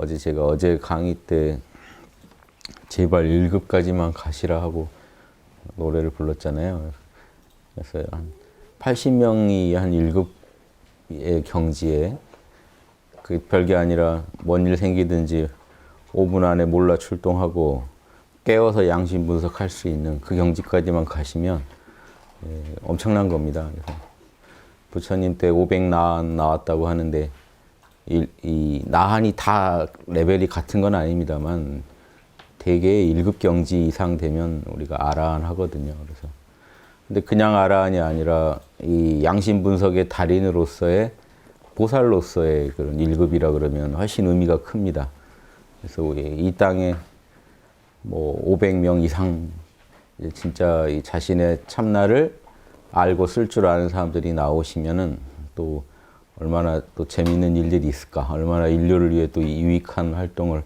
어제 강의 때 제발 1급까지만 가시라 하고 노래를 불렀잖아요. 그래서 한 80명이 한 1급의 경지에 그 별게 아니라 뭔 일 생기든지 5분 안에 몰라 출동하고 깨워서 양심 분석할 수 있는 그 경지까지만 가시면 엄청난 겁니다. 그래서 부처님 때 500 나왔다고 하는데 이 나한이 다 레벨이 같은 건 아닙니다만 대개 1급 경지 이상 되면 우리가 아라한 하거든요. 그래서 근데 그냥 아라한이 아니라 이 양심 분석의 달인으로서의 보살로서의 그런 1급이라 그러면 훨씬 의미가 큽니다. 그래서 우리 이 땅에 뭐 500명 이상 진짜 이 자신의 참나를 알고 쓸 줄 아는 사람들이 나오시면은 또 얼마나 또 재미있는 일들이 있을까, 얼마나 인류를 위해 또 유익한 활동을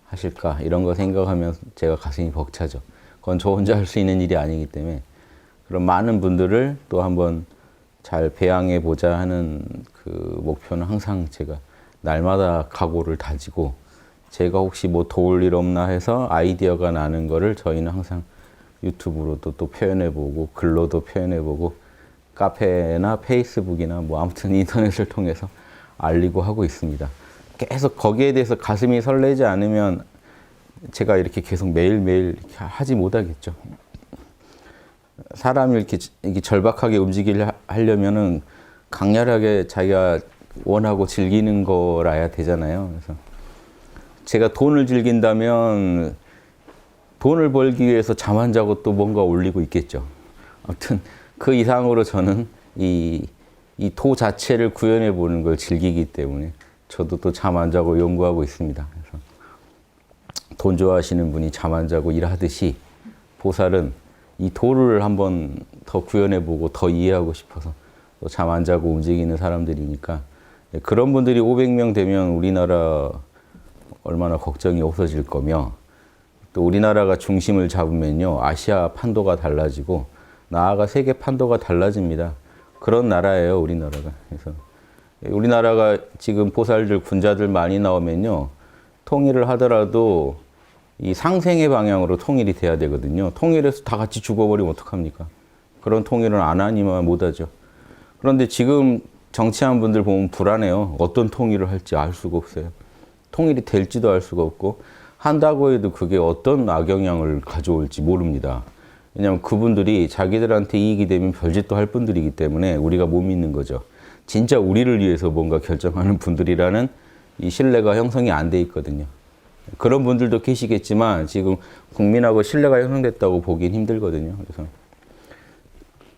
하실까 이런 거 생각하면 제가 가슴이 벅차죠. 그건 저 혼자 할 수 있는 일이 아니기 때문에 그런 많은 분들을 또 한번 잘 배양해 보자 하는 그 목표는 항상 제가 날마다 각오를 다지고 제가 혹시 뭐 도울 일 없나 해서 아이디어가 나는 거를 저희는 항상 유튜브로도 또 표현해보고 글로도 표현해보고 카페나 페이스북이나 뭐 아무튼 인터넷을 통해서 알리고 하고 있습니다. 계속 거기에 대해서 가슴이 설레지 않으면 제가 이렇게 계속 매일매일 이렇게 하지 못하겠죠. 사람이 이렇게 절박하게 하려면은 강렬하게 자기가 원하고 즐기는 거라야 되잖아요. 그래서 제가 돈을 즐긴다면 돈을 벌기 위해서 잠 안 자고 또 뭔가 올리고 있겠죠. 아무튼 그 이상으로 저는 이 도 자체를 구현해 보는 걸 즐기기 때문에 저도 또 잠 안 자고 연구하고 있습니다. 그래서 돈 좋아하시는 분이 잠 안 자고 일하듯이 보살은 이 도를 한번 더 구현해 보고 더 이해하고 싶어서 또 잠 안 자고 움직이는 사람들이니까 그런 분들이 500명 되면 우리나라 얼마나 걱정이 없어질 거며 또 우리나라가 중심을 잡으면요 아시아 판도가 달라지고 나아가 세계 판도가 달라집니다. 그런 나라예요 우리나라가. 그래서 우리나라가 지금 보살들 군자들 많이 나오면요 통일을 하더라도 이 상생의 방향으로 통일이 돼야 되거든요. 통일해서 다 같이 죽어버리면 어떡합니까? 그런 통일은 안 하니만 못하죠. 그런데 지금 정치한 분들 보면 불안해요. 어떤 통일을 할지 알 수가 없어요. 통일이 될지도 알 수가 없고 한다고 해도 그게 어떤 악영향을 가져올지 모릅니다. 왜냐하면 그분들이 자기들한테 이익이 되면 별짓도 할 분들이기 때문에 우리가 못 믿는 거죠. 진짜 우리를 위해서 뭔가 결정하는 분들이라는 이 신뢰가 형성이 안 돼 있거든요. 그런 분들도 계시겠지만 지금 국민하고 신뢰가 형성됐다고 보긴 힘들거든요.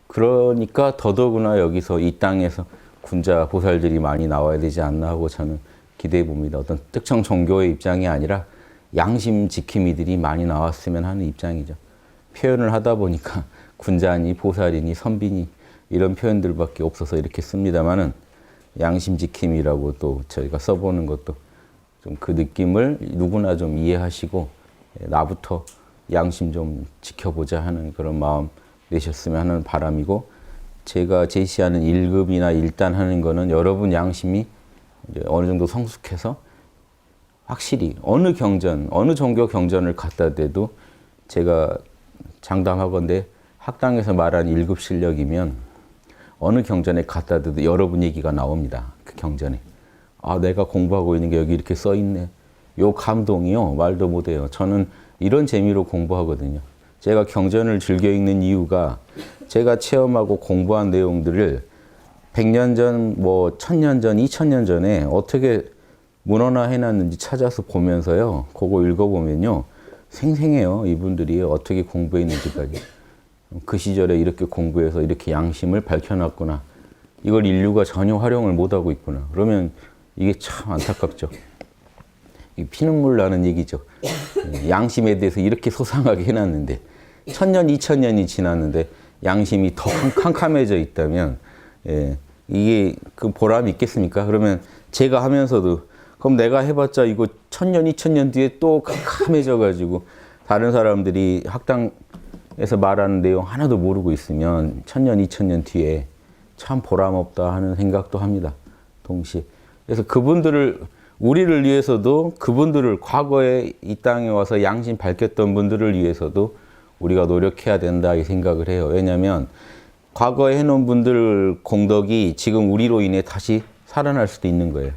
그러니까 더더구나 여기서 이 땅에서 군자 보살들이 많이 나와야 되지 않나 하고 저는 기대해 봅니다. 어떤 특정 종교의 입장이 아니라 양심 지킴이들이 많이 나왔으면 하는 입장이죠. 표현을 하다 보니까 군자니 보살이니 선비니 이런 표현들밖에 없어서 이렇게 씁니다만은 양심 지킴이라고 또 저희가 써보는 것도 좀 그 느낌을 누구나 좀 이해하시고 나부터 양심 좀 지켜보자 하는 그런 마음 내셨으면 하는 바람이고 제가 제시하는 1급이나 1단 하는 거는 여러분 양심이 이제 어느 정도 성숙해서 확실히 어느 경전, 어느 종교 경전을 갖다 대도 제가 장담하건대 학당에서 말한 1급 실력이면 어느 경전에 갖다 대도 여러분 얘기가 나옵니다. 그 경전에. 아, 내가 공부하고 있는 게 여기 이렇게 써 있네. 요 감동이요. 말도 못해요. 저는 이런 재미로 공부하거든요. 제가 경전을 즐겨 읽는 이유가 제가 체험하고 공부한 내용들을 100년 전, 뭐 1000년 전, 2000년 전에 어떻게 문헌화 해놨는지 찾아서 보면서요. 그거 읽어보면요. 생생해요. 이분들이 어떻게 공부했는지까지. 그 시절에 이렇게 공부해서 이렇게 양심을 밝혀놨구나. 이걸 인류가 전혀 활용을 못하고 있구나. 그러면 이게 참 안타깝죠. 피눈물 나는 얘기죠. 양심에 대해서 이렇게 소상하게 해놨는데 1000년, 2000년이 지났는데 양심이 더 캄캄해져 있다면 이게 그 보람이 있겠습니까? 그러면 제가 하면서도 그럼 내가 해봤자 이거 1000년, 2000년 뒤에 또 캄캄해져 가지고 다른 사람들이 학당에서 말하는 내용 하나도 모르고 있으면 1000년, 2000년 뒤에 참 보람 없다 하는 생각도 합니다. 동시에. 그래서 그분들을 우리를 위해서도 그분들을 과거에 이 땅에 와서 양심 밝혔던 분들을 위해서도 우리가 노력해야 된다 이 생각을 해요. 왜냐하면 과거에 해놓은 분들 공덕이 지금 우리로 인해 다시 살아날 수도 있는 거예요.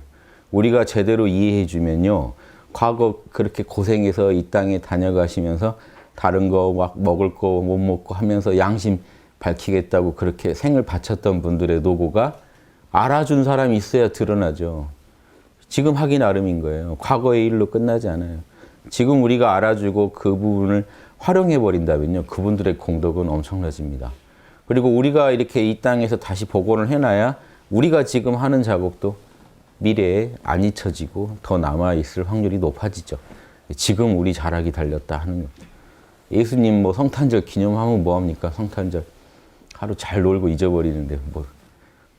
우리가 제대로 이해해 주면요. 과거 그렇게 고생해서 이 땅에 다녀가시면서 다른 거 막 먹을 거 못 먹고 하면서 양심 밝히겠다고 그렇게 생을 바쳤던 분들의 노고가 알아준 사람이 있어야 드러나죠. 지금 하기 나름인 거예요. 과거의 일로 끝나지 않아요. 지금 우리가 알아주고 그 부분을 활용해 버린다면요. 그분들의 공덕은 엄청나집니다. 그리고 우리가 이렇게 이 땅에서 다시 복원을 해놔야 우리가 지금 하는 작업도 미래에 안 잊혀지고 더 남아있을 확률이 높아지죠. 지금 우리 잘하기 달렸다 하는 거죠. 예수님 뭐 성탄절 기념하면 뭐합니까? 성탄절 하루 잘 놀고 잊어버리는데 뭐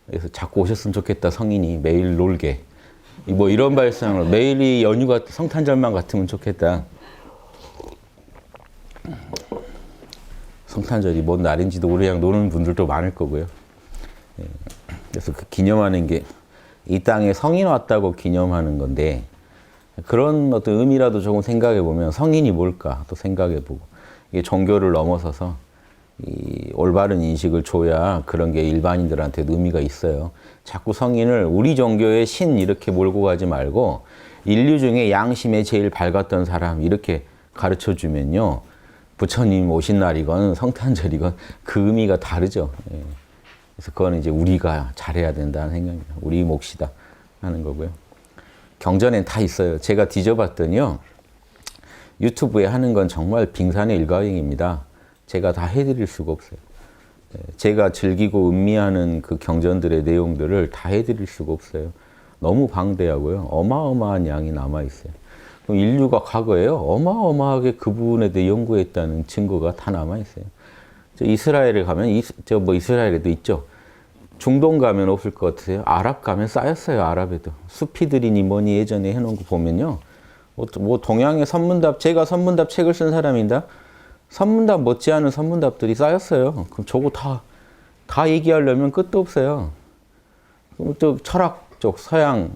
그래서 자꾸 오셨으면 좋겠다 성인이 매일 놀게 뭐 이런 발상으로 매일이 연휴가 성탄절만 같으면 좋겠다. 성탄절이 뭔 날인지도 우리랑 노는 분들도 많을 거고요. 그래서 그 기념하는 게 이 땅에 성인 왔다고 기념하는 건데 그런 어떤 의미라도 조금 생각해 보면 성인이 뭘까 또 생각해 보고 이게 종교를 넘어서서 이 올바른 인식을 줘야 그런 게 일반인들한테도 의미가 있어요. 자꾸 성인을 우리 종교의 신 이렇게 몰고 가지 말고 인류 중에 양심에 제일 밝았던 사람 이렇게 가르쳐 주면요. 부처님 오신 날이건 성탄절이건 그 의미가 다르죠. 예. 그래서 그거는 이제 우리가 잘해야 된다는 생각입니다. 우리 몫이다 하는 거고요. 경전엔 다 있어요. 제가 뒤져봤더니요. 유튜브에 하는 건 정말 빙산의 일과행입니다. 제가 다 해드릴 수가 없어요. 제가 즐기고 음미하는 그 경전들의 내용들을 다 해드릴 수가 없어요. 너무 방대하고요. 어마어마한 양이 남아있어요. 그럼 인류가 과거에요. 어마어마하게 그 부분에 대해 연구했다는 증거가 다 남아있어요. 이스라엘에 가면, 이스라엘에도 있죠. 중동 가면 없을 것 같으세요? 아랍 가면 쌓였어요, 아랍에도. 수피들이니 뭐니 예전에 해놓은 거 보면요. 뭐 동양의 선문답, 제가 선문답 책을 쓴 사람인데, 선문답 못지않은 선문답들이 쌓였어요. 그럼 저거 다 얘기하려면 끝도 없어요. 그럼 또 철학 쪽, 서양,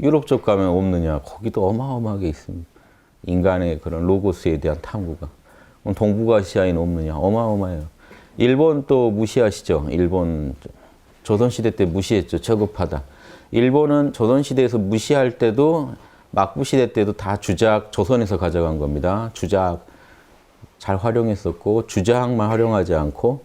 유럽 쪽 가면 없느냐? 거기도 어마어마하게 있습니다. 인간의 그런 로고스에 대한 탐구가. 그럼 동북아시아에는 없느냐? 어마어마해요. 일본 또 무시하시죠? 일본 조선시대 때 무시했죠. 저급하다. 일본은 조선시대에서 무시할 때도 막부시대 때도 다 주작 조선에서 가져간 겁니다. 주작 잘 활용했었고 주작만 활용하지 않고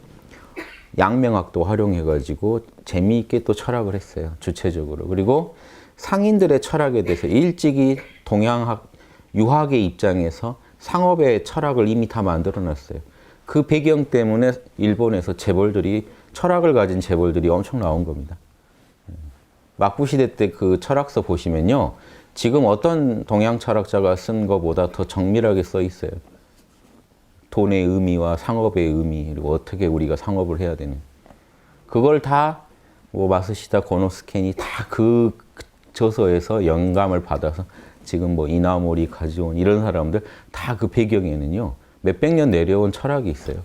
양명학도 활용해가지고 재미있게 또 철학을 했어요. 주체적으로. 그리고 상인들의 철학에 대해서 일찍이 동양학, 유학의 입장에서 상업의 철학을 이미 다 만들어놨어요. 그 배경 때문에 일본에서 재벌들이 철학을 가진 재벌들이 엄청 나온 겁니다. 막부시대 때 그 철학서 보시면요. 지금 어떤 동양 철학자가 쓴 것보다 더 정밀하게 써 있어요. 돈의 의미와 상업의 의미, 그리고 어떻게 우리가 상업을 해야 되는. 그걸 다 뭐 마스시다 고노스케니 다 그 저서에서 영감을 받아서 지금 뭐 이나모리 가지온 이런 사람들 다 그 배경에는요. 몇백 년 내려온 철학이 있어요.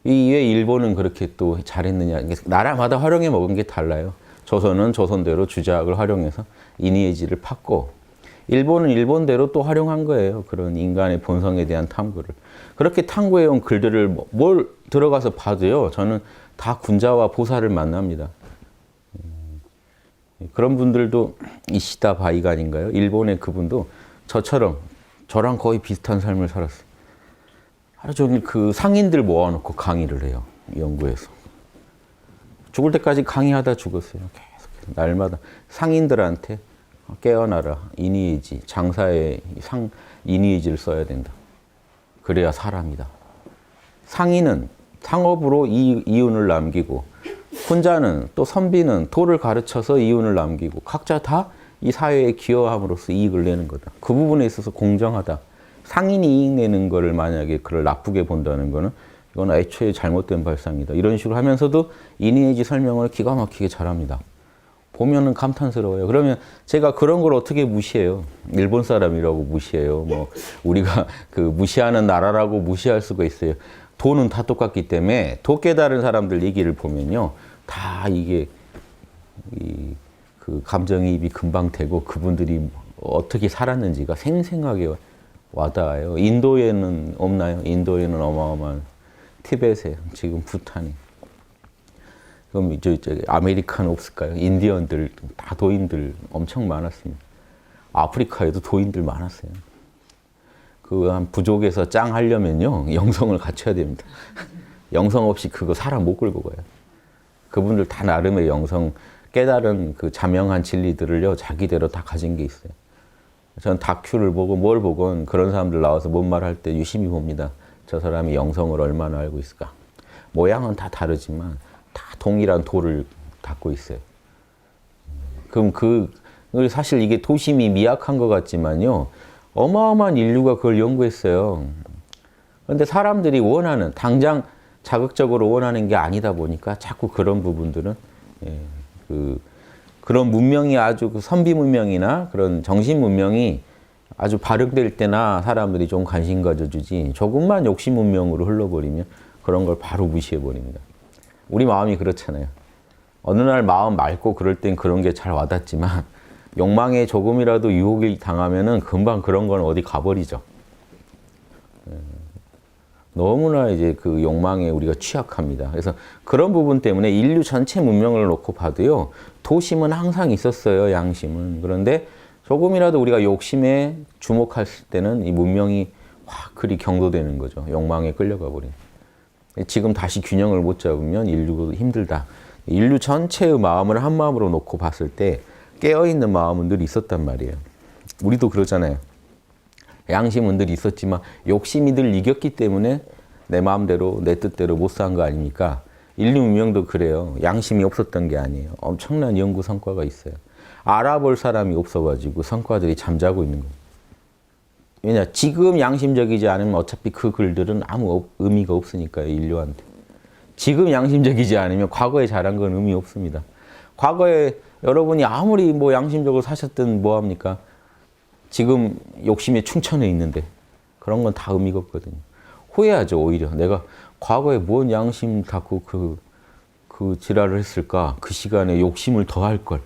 왜 일본은 그렇게 또 잘했느냐. 나라마다 활용해 먹은 게 달라요. 조선은 조선대로 주작을 활용해서 이니에지를 팠고 일본은 일본대로 또 활용한 거예요. 그런 인간의 본성에 대한 탐구를. 그렇게 탐구해온 글들을 뭘 들어가서 봐도요. 저는 다 군자와 보살을 만납니다. 그런 분들도 이시다 바이간인가요? 일본의 그분도 저랑 거의 비슷한 삶을 살았어요. 하루 종일 그 상인들 모아놓고 강의를 해요. 연구해서. 죽을 때까지 강의하다 죽었어요. 계속 날마다 상인들한테 깨어나라. 이니에지. 장사에 이니에지를 써야 된다. 그래야 사람이다. 상인은 상업으로 이윤을 남기고 혼자는 또 선비는 도를 가르쳐서 이윤을 남기고 각자 다 이 사회에 기여함으로써 이익을 내는 거다. 그 부분에 있어서 공정하다. 상인이 이익 내는 거를 만약에 그걸 나쁘게 본다는 거는 이건 애초에 잘못된 발상이다. 이런 식으로 하면서도 이니에지 설명을 기가 막히게 잘합니다. 보면은 감탄스러워요. 그러면 제가 그런 걸 어떻게 무시해요? 일본 사람이라고 무시해요. 뭐 우리가 그 무시하는 나라라고 무시할 수가 있어요. 도는 다 똑같기 때문에 도 깨달은 사람들 얘기를 보면요. 다 이게 그 그 감정이입이 금방 되고 그분들이 어떻게 살았는지가 생생하게 와닿아요. 인도에는 없나요? 인도에는 어마어마한 티벳에 지금 부탄이. 그럼 이제 아메리카는 없을까요? 인디언들 다 도인들 엄청 많았습니다. 아프리카에도 도인들 많았어요. 그 한 부족에서 짱 하려면요 영성을 갖춰야 됩니다. 영성 없이 그거 사람 못 끌고 가요. 그분들 다 나름의 영성 깨달은 그 자명한 진리들을요 자기대로 다 가진 게 있어요. 전 다큐를 보고 뭘 보건 그런 사람들 나와서 뭔 말할 때 유심히 봅니다. 저 사람이 영성을 얼마나 알고 있을까. 모양은 다 다르지만 다 동일한 도를 닦고 있어요. 그럼 사실 이게 도심이 미약한 것 같지만요 어마어마한 인류가 그걸 연구했어요. 그런데 사람들이 원하는 당장 자극적으로 원하는 게 아니다 보니까 자꾸 그런 부분들은 그런 문명이 아주 선비 문명이나 그런 정신 문명이 아주 발육될 때나 사람들이 좀 관심 가져주지 조금만 욕심 문명으로 흘러버리면 그런 걸 바로 무시해 버립니다. 우리 마음이 그렇잖아요. 어느 날 마음 맑고 그럴 땐 그런 게 잘 와닿지만 욕망에 조금이라도 유혹이 당하면은 금방 그런 건 어디 가버리죠. 너무나 이제 그 욕망에 우리가 취약합니다. 그래서 그런 부분 때문에 인류 전체 문명을 놓고 봐도요, 도심은 항상 있었어요, 양심은. 그런데 조금이라도 우리가 욕심에 주목했을 때는 이 문명이 확 그리 경도되는 거죠. 욕망에 끌려가 버린. 지금 다시 균형을 못 잡으면 인류도 힘들다. 인류 전체의 마음을 한 마음으로 놓고 봤을 때 깨어있는 마음은 늘 있었단 말이에요. 우리도 그러잖아요. 양심은 늘 있었지만 욕심이 늘 이겼기 때문에 내 마음대로 내 뜻대로 못 산 거 아닙니까? 인류 문명도 그래요. 양심이 없었던 게 아니에요. 엄청난 연구 성과가 있어요. 알아볼 사람이 없어가지고 성과들이 잠자고 있는 거예요. 왜냐? 지금 양심적이지 않으면 어차피 그 글들은 아무 의미가 없으니까요. 인류한테. 지금 양심적이지 않으면 과거에 잘한 건 의미 없습니다. 과거에 여러분이 아무리 뭐 양심적으로 사셨든 뭐합니까? 지금 욕심에 충천해 있는데 그런 건 다 의미가 없거든요. 후회하죠, 오히려. 내가 과거에 뭔 양심 갖고 그 지랄을 했을까? 그 시간에 욕심을 더 할 걸.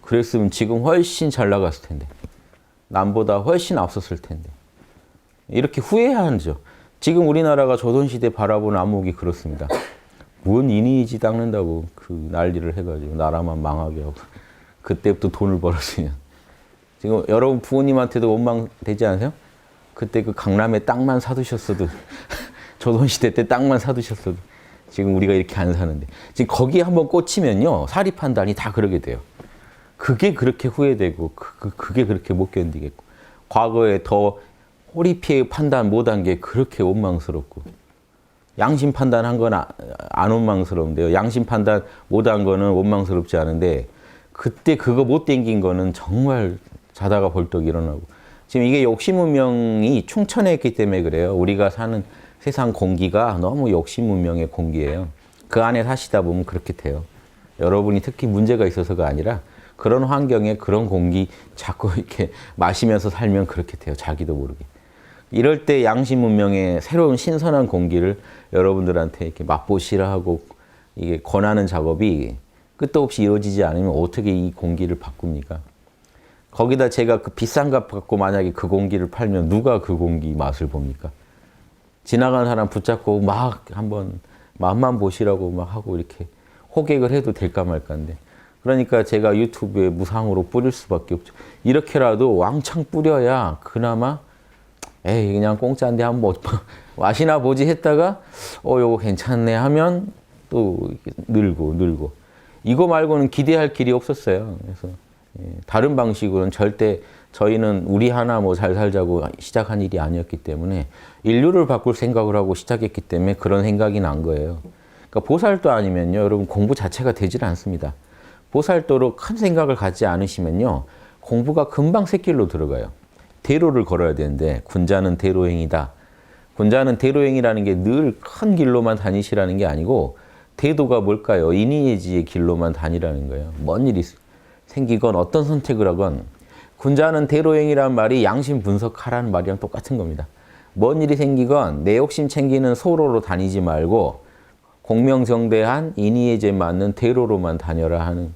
그랬으면 지금 훨씬 잘 나갔을 텐데. 남보다 훨씬 앞섰을 텐데. 이렇게 후회하죠. 지금 우리나라가 조선시대 바라보는 안목이 그렇습니다. 뭔 인이지 닦는다고 그 난리를 해가지고 나라만 망하게 하고. 그때부터 돈을 벌었으면. 지금 여러분 부모님한테도 원망되지 않으세요? 그때 그 강남에 땅만 사두셨어도 조선시대 때 땅만 사두셨어도 지금 우리가 이렇게 안 사는데 지금 거기에 한번 꽂히면요 사리 판단이 다 그러게 돼요. 그게 그렇게 후회되고 그게 그렇게 못 견디겠고 과거에 더 호리피해 판단 못한 게 그렇게 원망스럽고 양심 판단한 건 안 원망스러운데요. 양심 판단 못한 거는 원망스럽지 않은데 그때 그거 못 땡긴 거는 정말 자다가 벌떡 일어나고 지금 이게 욕심 문명이 충천해 있기 때문에 그래요. 우리가 사는 세상 공기가 너무 욕심 문명의 공기예요. 그 안에 사시다 보면 그렇게 돼요. 여러분이 특히 문제가 있어서가 아니라 그런 환경에 그런 공기 자꾸 이렇게 마시면서 살면 그렇게 돼요. 자기도 모르게. 이럴 때 양심 문명의 새로운 신선한 공기를 여러분들한테 이렇게 맛보시라 하고 이게 권하는 작업이 끝도 없이 이루어지지 않으면 어떻게 이 공기를 바꿉니까? 거기다 제가 그 비싼 값 갖고 만약에 그 공기를 팔면 누가 그 공기 맛을 봅니까? 지나가는 사람 붙잡고 막 한번 맛만 보시라고 막 하고 이렇게 호객을 해도 될까 말까인데. 그러니까 제가 유튜브에 무상으로 뿌릴 수밖에 없죠. 이렇게라도 왕창 뿌려야 그나마 에이 그냥 공짜인데 한번 맛이나 보지 했다가 요거 괜찮네 하면 또 늘고 이거 말고는 기대할 길이 없었어요. 그래서 다른 방식으로는 절대 저희는 우리 하나 뭐 잘 살자고 시작한 일이 아니었기 때문에 인류를 바꿀 생각을 하고 시작했기 때문에 그런 생각이 난 거예요. 그러니까 보살도 아니면요, 여러분 공부 자체가 되질 않습니다. 보살도로 큰 생각을 갖지 않으시면요, 공부가 금방 샛길로 들어가요. 대로를 걸어야 되는데 군자는 대로행이다. 군자는 대로행이라는 게 늘 큰 길로만 다니시라는 게 아니고 대도가 뭘까요? 인의예지의 길로만 다니라는 거예요. 먼 일이 생기건 어떤 선택을 하건 군자는 대로행이란 말이 양심 분석하라는 말이랑 똑같은 겁니다. 뭔 일이 생기건 내 욕심 챙기는 소로로 다니지 말고 공명정대한 인의예제 맞는 대로로만 다녀라 하는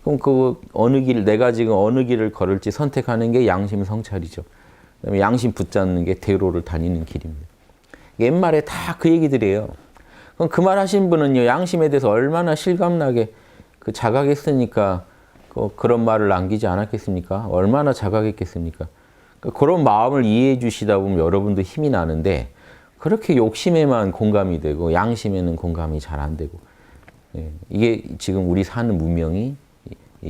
그럼 그 어느 길, 내가 지금 어느 길을 걸을지 선택하는 게 양심 성찰이죠. 그다음에 양심 붙잡는 게 대로를 다니는 길입니다. 옛말에 다 그 얘기들이에요. 그럼 그 말 하신 분은요, 양심에 대해서 얼마나 실감나게 그 자각했으니까 그런 말을 남기지 않았겠습니까? 얼마나 자각했겠습니까? 그런 마음을 이해해 주시다 보면 여러분도 힘이 나는데 그렇게 욕심에만 공감이 되고 양심에는 공감이 잘 안 되고 이게 지금 우리 사는 문명이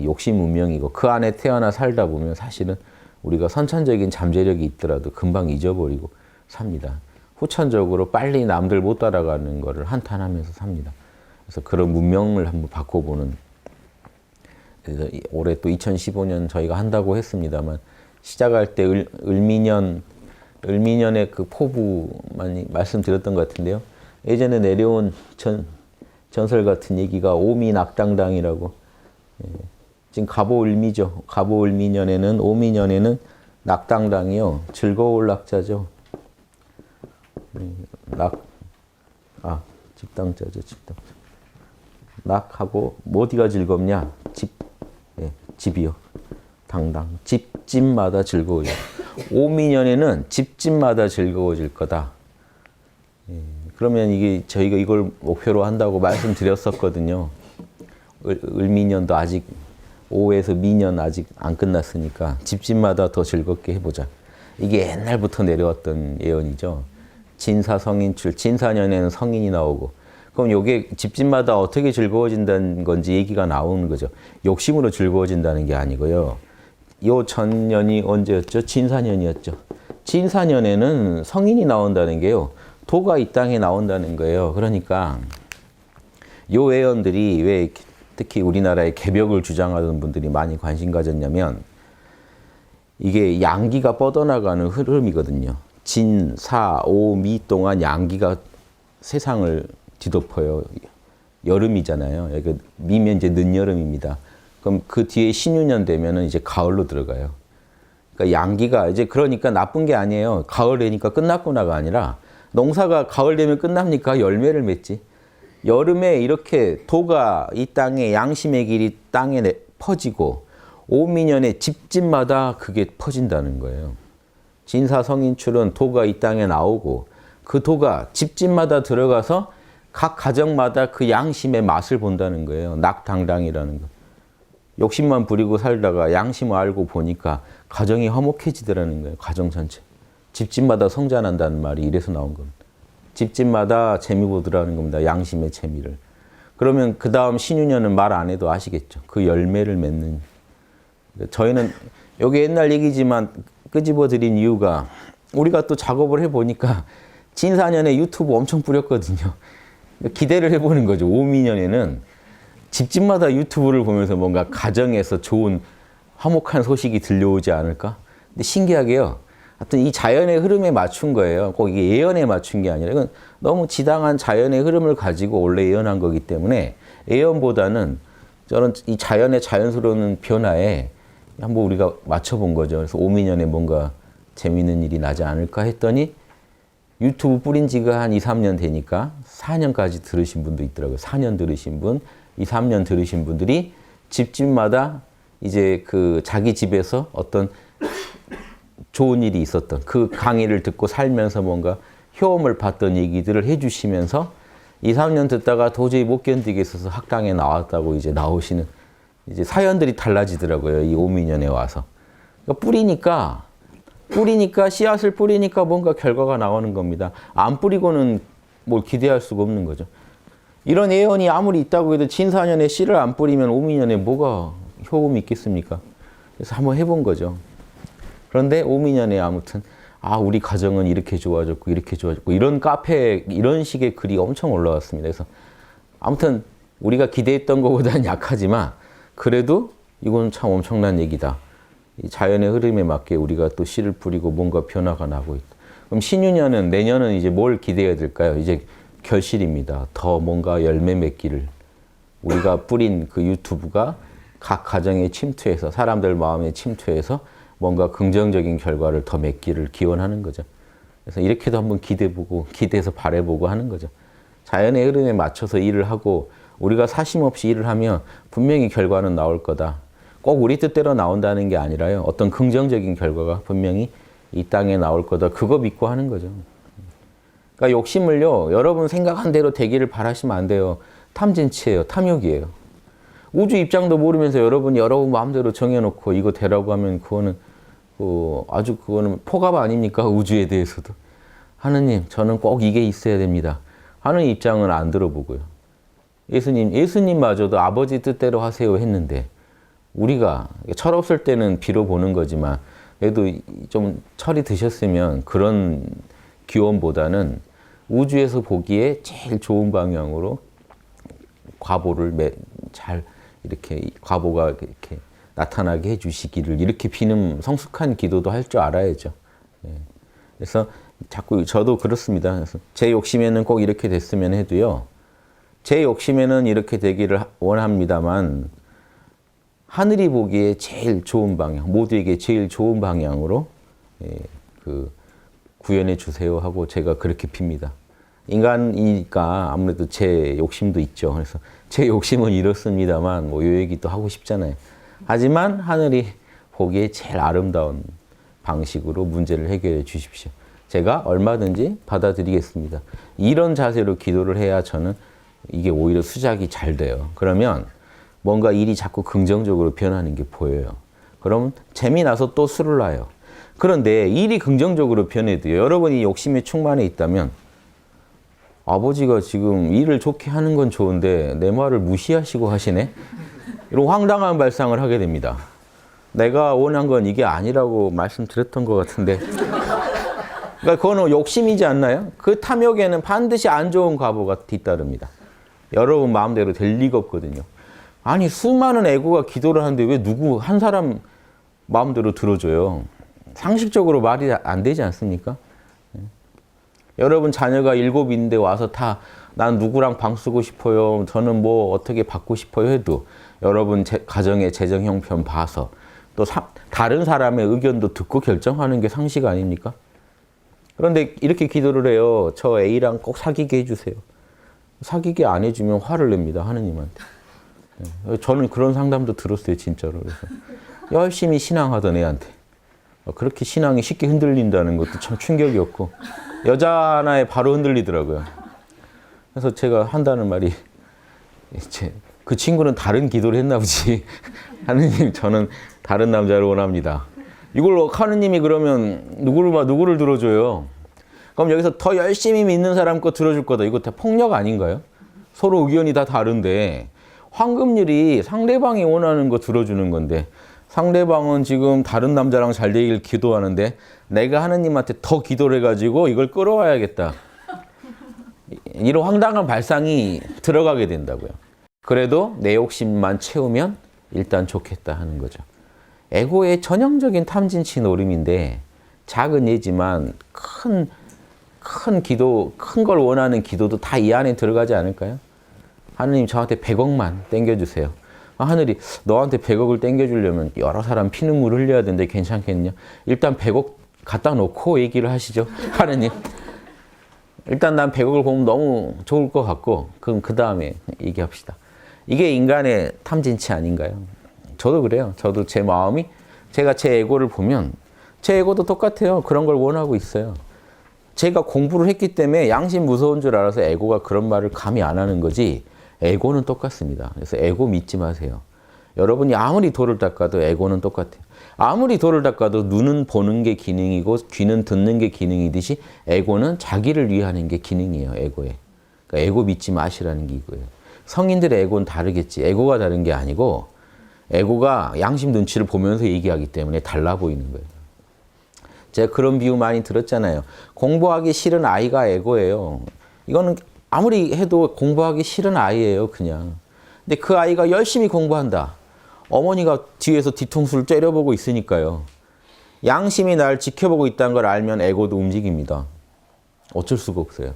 욕심 문명이고 그 안에 태어나 살다 보면 사실은 우리가 선천적인 잠재력이 있더라도 금방 잊어버리고 삽니다. 후천적으로 빨리 남들 못 따라가는 거를 한탄하면서 삽니다. 그래서 그런 문명을 한번 바꿔보는, 그래서 올해 또 2015년 저희가 한다고 했습니다만 시작할 때 을미년의 그 포부 많이 말씀드렸던 것 같은데요. 예전에 내려온 전설 같은 얘기가 오미낙당당이라고, 지금 갑오을미죠. 갑오을미년에는, 오미년에는 낙당당이요. 즐거울 낙자죠. 집당자죠, 집당자. 낙하고 어디가 즐겁냐? 집이요. 당당. 집집마다 즐거워요. 오미년에는 집집마다 즐거워질 거다. 그러면 이게 저희가 이걸 목표로 한다고 말씀드렸었거든요. 을미년도 아직 5에서 미년 아직 안 끝났으니까 집집마다 더 즐겁게 해보자. 이게 옛날부터 내려왔던 예언이죠. 진사성인출, 진사년에는 성인이 나오고, 그럼 이게 집집마다 어떻게 즐거워진다는 건지 얘기가 나오는 거죠. 욕심으로 즐거워진다는 게 아니고요. 요 전년이 언제였죠? 진사년이었죠. 진사년에는 성인이 나온다는 게요. 도가 이 땅에 나온다는 거예요. 그러니까 요 예언들이 왜 특히 우리나라의 개벽을 주장하던 분들이 많이 관심 가졌냐면 이게 양기가 뻗어나가는 흐름이거든요. 진, 사, 오, 미 동안 양기가 세상을 뒤덮어요. 여름이잖아요. 여기 미면 이제 늦여름입니다. 그럼 그 뒤에 신유년 되면은 이제 가을로 들어가요. 그러니까 양기가 이제 그러니까 나쁜 게 아니에요. 가을 되니까 끝났구나가 아니라 농사가 가을 되면 끝납니까? 열매를 맺지. 여름에 이렇게 도가 이 땅에 양심의 길이 땅에 퍼지고 오미년에 집집마다 그게 퍼진다는 거예요. 진사성인출은 도가 이 땅에 나오고 그 도가 집집마다 들어가서 각 가정마다 그 양심의 맛을 본다는 거예요. 낙당당이라는 거. 욕심만 부리고 살다가 양심을 알고 보니까 가정이 화목해지더라는 거예요. 가정 전체. 집집마다 성장한다는 말이 이래서 나온 겁니다. 집집마다 재미 보더라는 겁니다. 양심의 재미를. 그러면 그 다음 신유년은 말 안 해도 아시겠죠. 그 열매를 맺는. 저희는 여기 옛날 얘기지만 끄집어 드린 이유가 우리가 또 작업을 해보니까 진사년에 유튜브 엄청 뿌렸거든요. 기대를 해보는 거죠. 오미년에는 집집마다 유튜브를 보면서 뭔가 가정에서 좋은 화목한 소식이 들려오지 않을까? 근데 신기하게요. 하여튼 이 자연의 흐름에 맞춘 거예요. 꼭 이게 예언에 맞춘 게 아니라 이건 너무 지당한 자연의 흐름을 가지고 원래 예언한 거기 때문에 예언보다는 저는 이 자연의 자연스러운 변화에 한번 우리가 맞춰본 거죠. 그래서 오미년에 뭔가 재미있는 일이 나지 않을까 했더니 유튜브 뿌린 지가 한 2, 3년 되니까 4년까지 들으신 분도 있더라고요. 4년 들으신 분, 2, 3년 들으신 분들이 집집마다 이제 그 자기 집에서 어떤 좋은 일이 있었던 그 강의를 듣고 살면서 뭔가 효험을 봤던 얘기들을 해주시면서 2, 3년 듣다가 도저히 못 견디겠어서 학당에 나왔다고 이제 나오시는 이제 사연들이 달라지더라고요. 이 오미년에 와서. 그러니까 뿌리니까 씨앗을 뿌리니까 뭔가 결과가 나오는 겁니다. 안 뿌리고는 뭘 기대할 수가 없는 거죠. 이런 예언이 아무리 있다고 해도 진사년에 씨를 안 뿌리면 오미년에 뭐가 효험이 있겠습니까? 그래서 한번 해본 거죠. 그런데 오미년에 아무튼 우리 가정은 이렇게 좋아졌고 이렇게 좋아졌고 이런 카페에 이런 식의 글이 엄청 올라왔습니다. 그래서 아무튼 우리가 기대했던 것보다는 약하지만 그래도 이건 참 엄청난 얘기다. 이 자연의 흐름에 맞게 우리가 또 씨를 뿌리고 뭔가 변화가 나고 있다. 그럼 신유년은 내년은 이제 뭘 기대해야 될까요? 이제 결실입니다. 더 뭔가 열매 맺기를 우리가 뿌린 그 유튜브가 각 가정에 침투해서 사람들 마음에 침투해서 뭔가 긍정적인 결과를 더 맺기를 기원하는 거죠. 그래서 이렇게도 한번 기대해서 바라보고 하는 거죠. 자연의 흐름에 맞춰서 일을 하고 우리가 사심 없이 일을 하면 분명히 결과는 나올 거다. 꼭 우리 뜻대로 나온다는 게 아니라요. 어떤 긍정적인 결과가 분명히 이 땅에 나올 거다. 그거 믿고 하는 거죠. 그러니까 욕심을요. 여러분 생각한 대로 되기를 바라시면 안 돼요. 탐진치예요. 탐욕이에요. 우주 입장도 모르면서 여러분이 여러분 마음대로 정해놓고 이거 되라고 하면 그거는 아주 그거는 포갑 아닙니까? 우주에 대해서도. 하느님, 저는 꼭 이게 있어야 됩니다. 하는 입장은 안 들어보고요. 예수님마저도 아버지 뜻대로 하세요 했는데 우리가 철없을 때는 비로 보는 거지만 그래도 좀 철이 드셨으면 그런 기원보다는 우주에서 보기에 제일 좋은 방향으로 과보를 잘 이렇게 과보가 이렇게 나타나게 해주시기를 이렇게 비는 성숙한 기도도 할 줄 알아야죠. 그래서 자꾸 저도 그렇습니다. 그래서 제 욕심에는 꼭 이렇게 됐으면 해도요. 제 욕심에는 이렇게 되기를 원합니다만 하늘이 보기에 제일 좋은 방향, 모두에게 제일 좋은 방향으로 구현해 주세요 하고 제가 그렇게 빕니다. 인간이니까 아무래도 제 욕심도 있죠. 그래서 제 욕심은 이렇습니다만 뭐 요 얘기도 하고 싶잖아요. 하지만 하늘이 보기에 제일 아름다운 방식으로 문제를 해결해 주십시오. 제가 얼마든지 받아들이겠습니다. 이런 자세로 기도를 해야 저는 이게 오히려 수작이 잘 돼요. 그러면 뭔가 일이 자꾸 긍정적으로 변하는 게 보여요. 그러면 재미나서 또 술을 놔요. 그런데 일이 긍정적으로 변해도요. 여러분이 욕심에 충만해 있다면 아버지가 지금 일을 좋게 하는 건 좋은데 내 말을 무시하시고 하시네? 이런 황당한 발상을 하게 됩니다. 내가 원한 건 이게 아니라고 말씀드렸던 것 같은데 그러니까 그거는 욕심이지 않나요? 그 탐욕에는 반드시 안 좋은 과보가 뒤따릅니다. 여러분 마음대로 될 리가 없거든요. 아니 수많은 애고가 기도를 하는데 왜 누구 한 사람 마음대로 들어줘요? 상식적으로 말이 안 되지 않습니까? 여러분 자녀가 7인데 와서 다 난 누구랑 방 쓰고 싶어요. 저는 뭐 어떻게 받고 싶어요 해도 여러분 가정의 재정 형편 봐서 또 다른 사람의 의견도 듣고 결정하는 게 상식 아닙니까? 그런데 이렇게 기도를 해요. 저 A랑 꼭 사귀게 해주세요. 사귀게 안 해주면 화를 냅니다. 하느님한테. 저는 그런 상담도 들었어요. 진짜로. 그래서 열심히 신앙하던 애한테. 그렇게 신앙이 쉽게 흔들린다는 것도 참 충격이었고 여자 하나에 바로 흔들리더라고요. 그래서 제가 한다는 말이 그 친구는 다른 기도를 했나 보지. 하느님 저는 다른 남자를 원합니다. 이걸 하느님이 그러면 누구를 들어줘요? 그럼 여기서 더 열심히 믿는 사람 거 들어줄 거다. 이거 다 폭력 아닌가요? 서로 의견이 다 다른데 황금률이 상대방이 원하는 거 들어주는 건데 상대방은 지금 다른 남자랑 잘 되길 기도하는데 내가 하느님한테 더 기도를 해가지고 이걸 끌어와야겠다. 이런 황당한 발상이 들어가게 된다고요. 그래도 내 욕심만 채우면 일단 좋겠다 하는 거죠. 에고의 전형적인 탐진치 노름인데 작은 예지만 큰 기도, 큰 걸 원하는 기도도 다 이 안에 들어가지 않을까요? 하느님 저한테 100억만 땡겨주세요. 하늘이 너한테 100억을 땡겨주려면 여러 사람 피눈물 흘려야 되는데 괜찮겠냐? 일단 100억 갖다 놓고 얘기를 하시죠. 하느님. 일단 난 100억을 보면 너무 좋을 것 같고 그럼 그 다음에 얘기합시다. 이게 인간의 탐진치 아닌가요? 저도 그래요. 저도 제 마음이 제가 제 에고를 보면 제 에고도 똑같아요. 그런 걸 원하고 있어요. 제가 공부를 했기 때문에 양심 무서운 줄 알아서 에고가 그런 말을 감히 안 하는 거지 에고는 똑같습니다. 그래서 에고 믿지 마세요. 여러분이 아무리 돌을 닦아도 에고는 똑같아요. 아무리 돌을 닦아도 눈은 보는 게 기능이고 귀는 듣는 게 기능이듯이 에고는 자기를 위하는 게 기능이에요. 에고에. 그러니까 에고 믿지 마시라는 게 이거예요. 성인들의 에고는 다르겠지. 에고가 다른 게 아니고 에고가 양심 눈치를 보면서 얘기하기 때문에 달라 보이는 거예요. 제가 그런 비유 많이 들었잖아요. 공부하기 싫은 아이가 에고예요. 이거는 아무리 해도 공부하기 싫은 아이예요. 그냥. 근데 그 아이가 열심히 공부한다. 어머니가 뒤에서 뒤통수를 째려보고 있으니까요. 양심이 날 지켜보고 있다는 걸 알면 에고도 움직입니다. 어쩔 수가 없어요.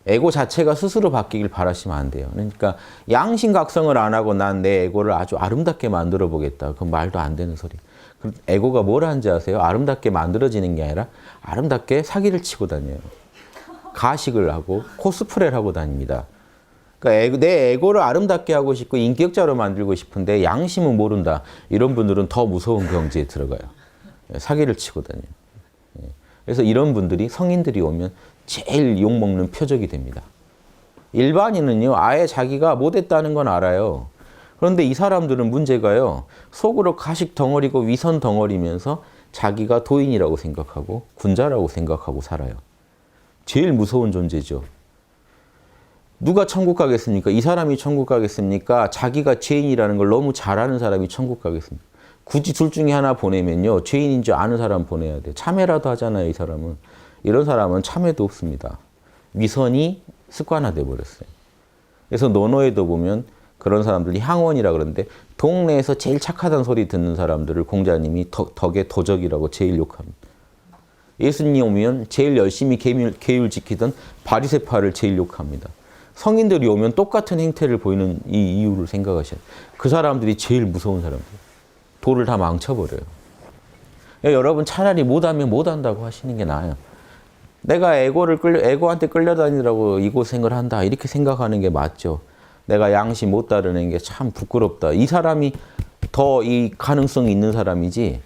에고 자체가 스스로 바뀌길 바라시면 안 돼요. 그러니까 양심각성을 안 하고 난 내 에고를 아주 아름답게 만들어 보겠다. 그건 말도 안 되는 소리. 에고가 뭘 하는지 아세요? 아름답게 만들어지는 게 아니라 아름답게 사기를 치고 다녀요. 가식을 하고 코스프레를 하고 다닙니다. 그러니까 내 에고를 아름답게 하고 싶고 인격자로 만들고 싶은데 양심은 모른다. 이런 분들은 더 무서운 경지에 들어가요. 사기를 치거든요. 그래서 이런 분들이 성인들이 오면 제일 욕먹는 표적이 됩니다. 일반인은요, 아예 자기가 못했다는 건 알아요. 그런데 이 사람들은 문제가요, 속으로 가식 덩어리고 위선 덩어리면서 자기가 도인이라고 생각하고 군자라고 생각하고 살아요. 제일 무서운 존재죠. 누가 천국 가겠습니까? 이 사람이 천국 가겠습니까? 자기가 죄인이라는 걸 너무 잘 아는 사람이 천국 가겠습니까? 굳이 둘 중에 하나 보내면요, 죄인인 줄 아는 사람 보내야 돼요. 참회라도 하잖아요, 이 사람은. 이런 사람은 참회도 없습니다. 위선이 습관화돼 버렸어요. 그래서 논어에도 보면 그런 사람들이 향원이라 그러는데 동네에서 제일 착하다는 소리 듣는 사람들을 공자님이 덕의 도적이라고 제일 욕합니다. 예수님 오면 제일 열심히 계율 지키던 바리새파를 제일 욕합니다. 성인들이 오면 똑같은 행태를 보이는 이 이유를 생각하셔야 돼요. 그 사람들이 제일 무서운 사람들. 도를 다 망쳐버려요. 여러분 차라리 못하면 못한다고 하시는 게 나아요. 내가 에고한테 끌려다니라고 이 고생을 한다. 이렇게 생각하는 게 맞죠. 내가 양심 못 따르는 게 참 부끄럽다. 이 사람이 더 이 가능성이 있는 사람이지,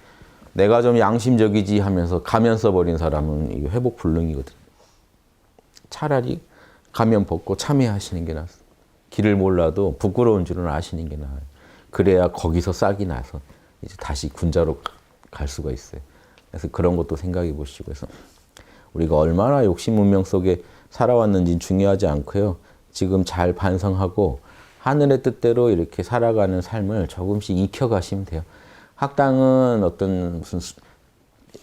내가 좀 양심적이지 하면서 가면 써버린 사람은 이게 회복 불능이거든요. 차라리 가면 벗고 참회하시는 게 낫습니다. 길을 몰라도 부끄러운 줄은 아시는 게 나아요. 그래야 거기서 싹이 나서 이제 다시 군자로 갈 수가 있어요. 그래서 그런 것도 생각해 보시고, 그래서 우리가 얼마나 욕심 문명 속에 살아왔는지는 중요하지 않고요. 지금 잘 반성하고 하늘의 뜻대로 이렇게 살아가는 삶을 조금씩 익혀가시면 돼요. 학당은 어떤 무슨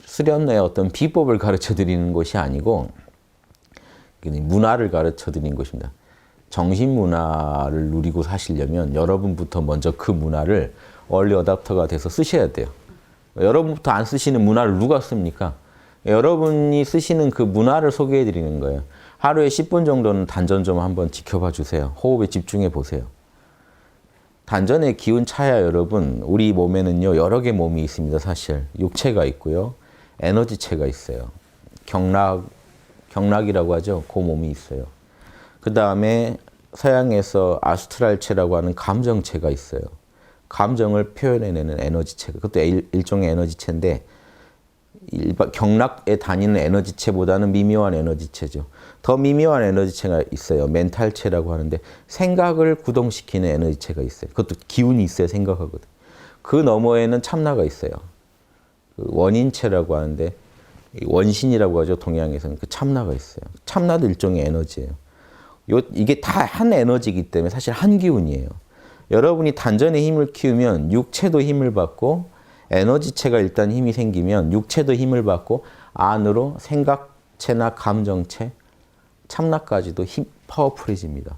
수련의 어떤 비법을 가르쳐 드리는 것이 아니고 문화를 가르쳐 드리는 것입니다. 정신 문화를 누리고 사시려면 여러분부터 먼저 그 문화를 얼리 어답터가 돼서 쓰셔야 돼요. 여러분부터 안 쓰시는 문화를 누가 씁니까? 여러분이 쓰시는 그 문화를 소개해 드리는 거예요. 하루에 10분 정도는 단전 좀 한번 지켜봐 주세요. 호흡에 집중해 보세요. 단전의 기운 차야 여러분, 우리 몸에는요, 여러 개 몸이 있습니다, 사실. 육체가 있고요, 에너지체가 있어요. 경락이라고 하죠. 그 몸이 있어요. 그 다음에 서양에서 아스트랄체라고 하는 감정체가 있어요. 감정을 표현해내는 에너지체가, 그것도 일종의 에너지체인데, 경락에 다니는 에너지체보다는 미묘한 에너지체죠. 더 미묘한 에너지체가 있어요. 멘탈체라고 하는데 생각을 구동시키는 에너지체가 있어요. 그것도 기운이 있어야 생각하거든. 그 너머에는 참나가 있어요. 그 원인체라고 하는데 원신이라고 하죠. 동양에서는 그 참나가 있어요. 참나도 일종의 에너지예요. 이게 다 한 에너지이기 때문에 사실 한 기운이에요. 여러분이 단전의 힘을 키우면 육체도 힘을 받고 에너지체가 일단 힘이 생기면 육체도 힘을 받고 안으로 생각체나 감정체, 참나까지도 파워풀해집니다.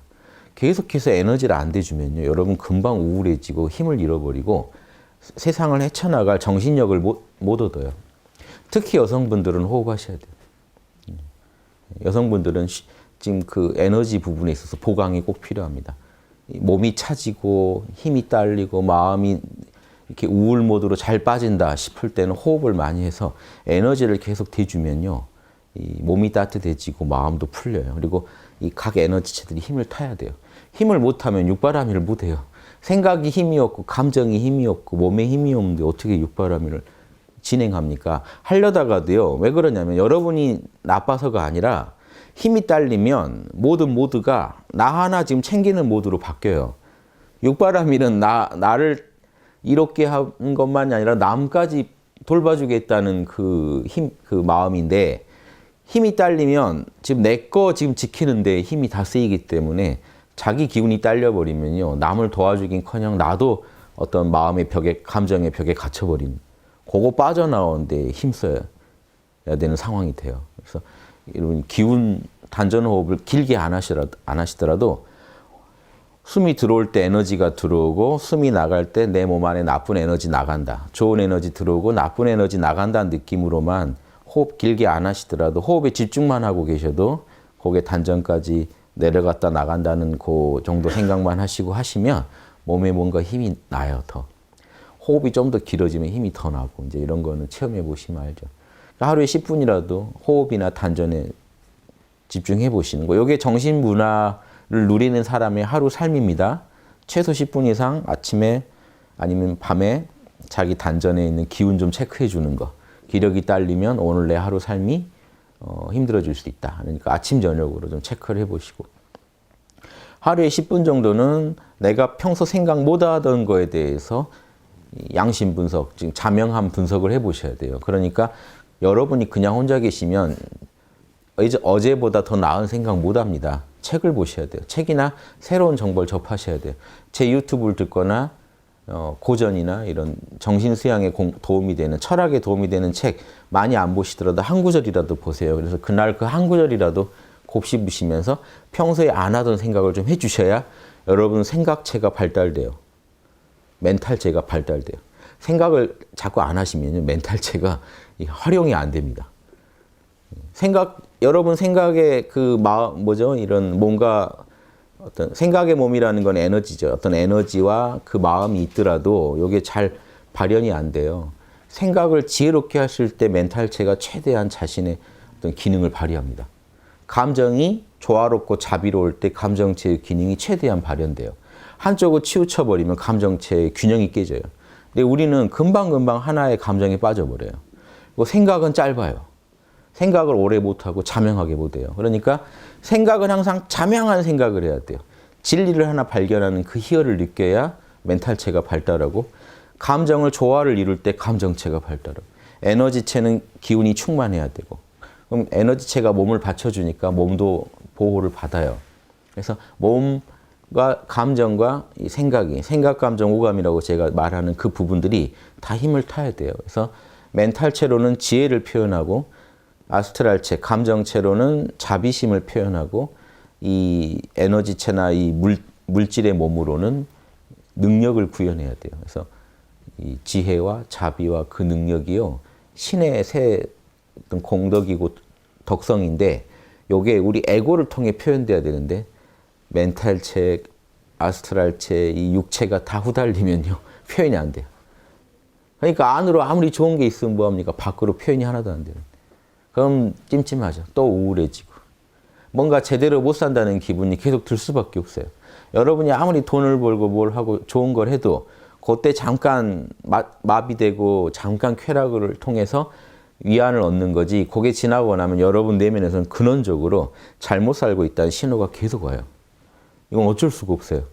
계속해서 에너지를 안 대주면요, 여러분 금방 우울해지고 힘을 잃어버리고 세상을 헤쳐나갈 정신력을 못 얻어요. 특히 여성분들은 호흡하셔야 돼요. 여성분들은 지금 그 에너지 부분에 있어서 보강이 꼭 필요합니다. 몸이 차지고 힘이 딸리고 마음이 이렇게 우울 모드로 잘 빠진다 싶을 때는 호흡을 많이 해서 에너지를 계속 대주면요, 이 몸이 따뜻해지고 마음도 풀려요. 그리고 이 각 에너지체들이 힘을 타야 돼요. 힘을 못하면 육바라밀을 못해요. 생각이 힘이 없고 감정이 힘이 없고 몸에 힘이 없는데 어떻게 육바라밀을 진행합니까? 하려다가도요, 왜 그러냐면 여러분이 나빠서가 아니라 힘이 딸리면 모든 모드가 나 하나 지금 챙기는 모드로 바뀌어요. 육바라밀은 나를 이롭게 한 것만이 아니라 남까지 돌봐주겠다는 그 마음인데, 힘이 딸리면 지금 내 거 지금 지키는데 힘이 다 쓰이기 때문에 자기 기운이 딸려버리면요, 남을 도와주긴커녕 나도 어떤 마음의 벽에, 감정의 벽에 갇혀버린, 그거 빠져나오는데 힘써야 되는 상황이 돼요. 그래서 여러분 기운 단전 호흡을 길게 안 하시더라도 숨이 들어올 때 에너지가 들어오고 숨이 나갈 때 내 몸 안에 나쁜 에너지 나간다. 좋은 에너지 들어오고 나쁜 에너지 나간다는 느낌으로만 호흡 길게 안 하시더라도 호흡에 집중만 하고 계셔도 거기에 단전까지 내려갔다 나간다는 그 정도 생각만 하시고 하시면 몸에 뭔가 힘이 나요, 더. 호흡이 좀 더 길어지면 힘이 더 나고, 이제 이런 거는 체험해 보시면 알죠. 그러니까 하루에 10분이라도 호흡이나 단전에 집중해 보시는 거. 이게 정신 문화 누리는 사람의 하루 삶입니다. 최소 10분 이상 아침에 아니면 밤에 자기 단전에 있는 기운 좀 체크해 주는 거. 기력이 딸리면 오늘 내 하루 삶이 힘들어질 수 있다. 그러니까 아침 저녁으로 좀 체크를 해보시고 하루에 10분 정도는 내가 평소 생각 못 하던 거에 대해서 양심 분석, 지금 자명한 분석을 해보셔야 돼요. 그러니까 여러분이 그냥 혼자 계시면 이제 어제보다 더 나은 생각 못 합니다. 책을 보셔야 돼요. 책이나 새로운 정보를 접하셔야 돼요. 제 유튜브를 듣거나 고전이나 이런 정신수양에 도움이 되는, 철학에 도움이 되는 책 많이 안 보시더라도 한 구절이라도 보세요. 그래서 그날 그 한 구절이라도 곱씹으시면서 평소에 안 하던 생각을 좀 해주셔야 여러분 생각체가 발달돼요. 멘탈체가 발달돼요. 생각을 자꾸 안 하시면 멘탈체가 활용이 안 됩니다. 여러분 생각의 그 마음, 이런 뭔가 어떤 생각의 몸이라는 건 에너지죠. 어떤 에너지와 그 마음이 있더라도 이게 잘 발현이 안 돼요. 생각을 지혜롭게 하실 때 멘탈체가 최대한 자신의 어떤 기능을 발휘합니다. 감정이 조화롭고 자비로울 때 감정체의 기능이 최대한 발현돼요. 한쪽을 치우쳐버리면 감정체의 균형이 깨져요. 근데 우리는 금방금방 하나의 감정에 빠져버려요. 생각은 짧아요. 생각을 오래 못하고 자명하게 못해요. 그러니까 생각은 항상 자명한 생각을 해야 돼요. 진리를 하나 발견하는 그 희열을 느껴야 멘탈체가 발달하고 감정을 조화를 이룰 때 감정체가 발달하고 에너지체는 기운이 충만해야 되고 그럼 에너지체가 몸을 받쳐주니까 몸도 보호를 받아요. 그래서 몸과 감정과 이 생각이 생각, 감정, 오감이라고 제가 말하는 그 부분들이 다 힘을 타야 돼요. 그래서 멘탈체로는 지혜를 표현하고 아스트랄체, 감정체로는 자비심을 표현하고 이 에너지체나 이 물질의 몸으로는 능력을 구현해야 돼요. 그래서 이 지혜와 자비와 그 능력이요. 신의 새 어떤 공덕이고 덕성인데 요게 우리 에고를 통해 표현돼야 되는데 멘탈체, 아스트랄체, 이 육체가 다 후달리면요. 표현이 안 돼요. 그러니까 안으로 아무리 좋은 게 있으면 뭐합니까? 밖으로 표현이 하나도 안 돼요. 그럼 찜찜하죠. 또 우울해지고. 뭔가 제대로 못 산다는 기분이 계속 들 수밖에 없어요. 여러분이 아무리 돈을 벌고 뭘 하고 좋은 걸 해도 그때 잠깐 마비되고 잠깐 쾌락을 통해서 위안을 얻는 거지 그게 지나고 나면 여러분 내면에서는 근원적으로 잘못 살고 있다는 신호가 계속 와요. 이건 어쩔 수가 없어요.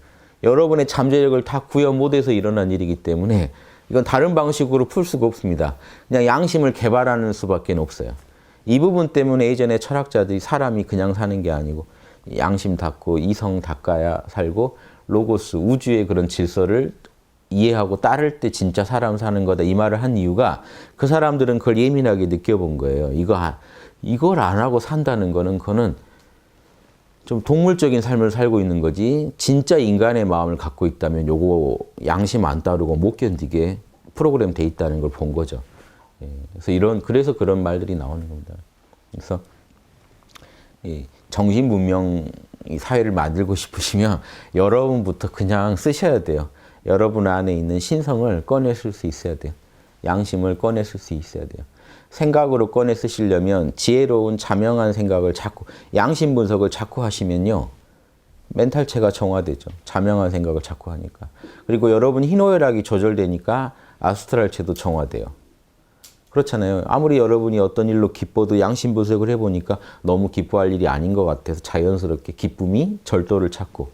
여러분의 잠재력을 다 구현 못해서 일어난 일이기 때문에 이건 다른 방식으로 풀 수가 없습니다. 그냥 양심을 개발하는 수밖에 없어요. 이 부분 때문에 예전에 철학자들이 사람이 그냥 사는 게 아니고 양심 닦고 이성 닦아야 살고 로고스 우주의 그런 질서를 이해하고 따를 때 진짜 사람 사는 거다 이 말을 한 이유가 그 사람들은 그걸 예민하게 느껴본 거예요. 이걸 안 하고 산다는 거는 그거는 좀 동물적인 삶을 살고 있는 거지 진짜 인간의 마음을 갖고 있다면 요거 양심 안 따르고 못 견디게 프로그램 돼 있다는 걸 본 거죠. 그래서 그런 말들이 나오는 겁니다. 그래서 정신 문명 사회를 만들고 싶으시면 여러분부터 그냥 쓰셔야 돼요. 여러분 안에 있는 신성을 꺼내실 수 있어야 돼요. 양심을 꺼내실 수 있어야 돼요. 생각으로 꺼내 쓰시려면 지혜로운 자명한 생각을 자꾸 양심 분석을 자꾸 하시면요. 멘탈체가 정화되죠. 자명한 생각을 자꾸 하니까. 그리고 여러분 희노애락이 조절되니까 아스트랄체도 정화돼요. 그렇잖아요. 아무리 여러분이 어떤 일로 기뻐도 양심 분석을 해보니까 너무 기뻐할 일이 아닌 것 같아서 자연스럽게 기쁨이 절도를 찾고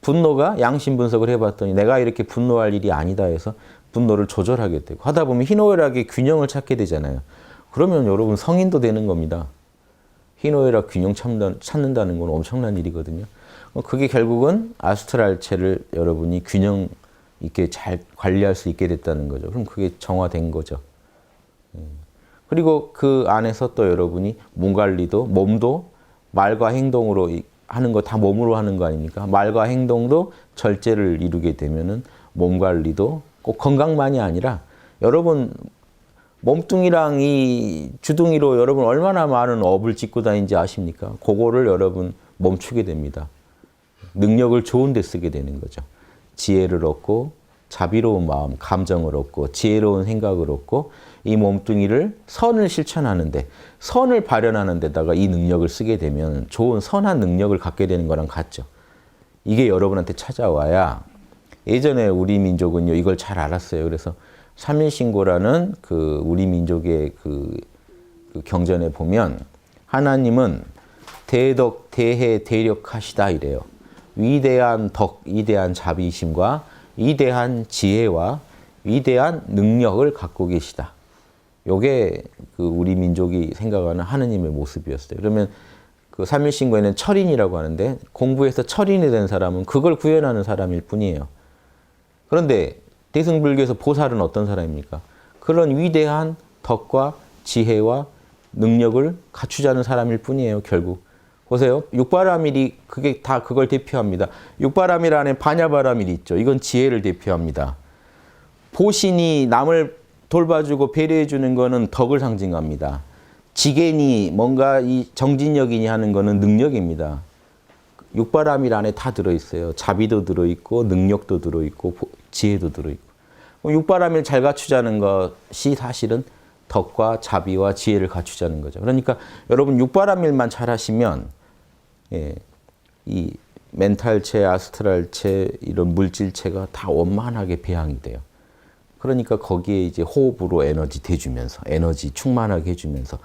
분노가 양심 분석을 해봤더니 내가 이렇게 분노할 일이 아니다 해서 분노를 조절하게 되고 하다 보면 희노애락의 균형을 찾게 되잖아요. 그러면 여러분 성인도 되는 겁니다. 희노애락 균형 찾는다는 건 엄청난 일이거든요. 그게 결국은 아스트랄체를 여러분이 균형 있게 잘 관리할 수 있게 됐다는 거죠. 그럼 그게 정화된 거죠. 그리고 그 안에서 또 여러분이 몸 관리도 몸도 말과 행동으로 하는 거 다 몸으로 하는 거 아닙니까? 말과 행동도 절제를 이루게 되면은 몸 관리도 꼭 건강만이 아니라 여러분 몸뚱이랑 이 주둥이로 여러분 얼마나 많은 업을 짓고 다니는지 아십니까? 그거를 여러분 멈추게 됩니다. 능력을 좋은 데 쓰게 되는 거죠. 지혜를 얻고 자비로운 마음, 감정을 얻고 지혜로운 생각을 얻고 이 몸뚱이를 선을 실천하는데 선을 발현하는 데다가 이 능력을 쓰게 되면 좋은 선한 능력을 갖게 되는 거랑 같죠. 이게 여러분한테 찾아와야 예전에 우리 민족은요 이걸 잘 알았어요. 그래서 삼일신고라는 그 우리 민족의 그 경전에 보면 하나님은 대덕 대해 대력하시다 이래요. 위대한 덕, 위대한 자비심과 위대한 지혜와 위대한 능력을 갖고 계시다. 요게 그 우리 민족이 생각하는 하느님의 모습이었어요. 그러면 그 삼일신고에는 철인이라고 하는데 공부해서 철인이 된 사람은 그걸 구현하는 사람일 뿐이에요. 그런데 대승불교에서 보살은 어떤 사람입니까? 그런 위대한 덕과 지혜와 능력을 갖추자는 사람일 뿐이에요. 결국. 보세요. 육바라밀이 그게 다 그걸 대표합니다. 육바라밀 안에 반야바라밀이 있죠. 이건 지혜를 대표합니다. 보신이 남을 돌봐주고 배려해주는 거는 덕을 상징합니다. 지겐이 뭔가 이 정진력이니 하는 거는 능력입니다. 육바라밀 안에 다 들어있어요. 자비도 들어있고 능력도 들어있고 지혜도 들어있고. 육바라밀 잘 갖추자는 것이 사실은 덕과 자비와 지혜를 갖추자는 거죠. 그러니까 여러분 육바라밀만 잘 하시면 이 멘탈체, 아스트랄체 이런 물질체가 다 원만하게 배양이 돼요. 그러니까 거기에 이제 호흡으로 에너지 대주면서 에너지 충만하게 해주면서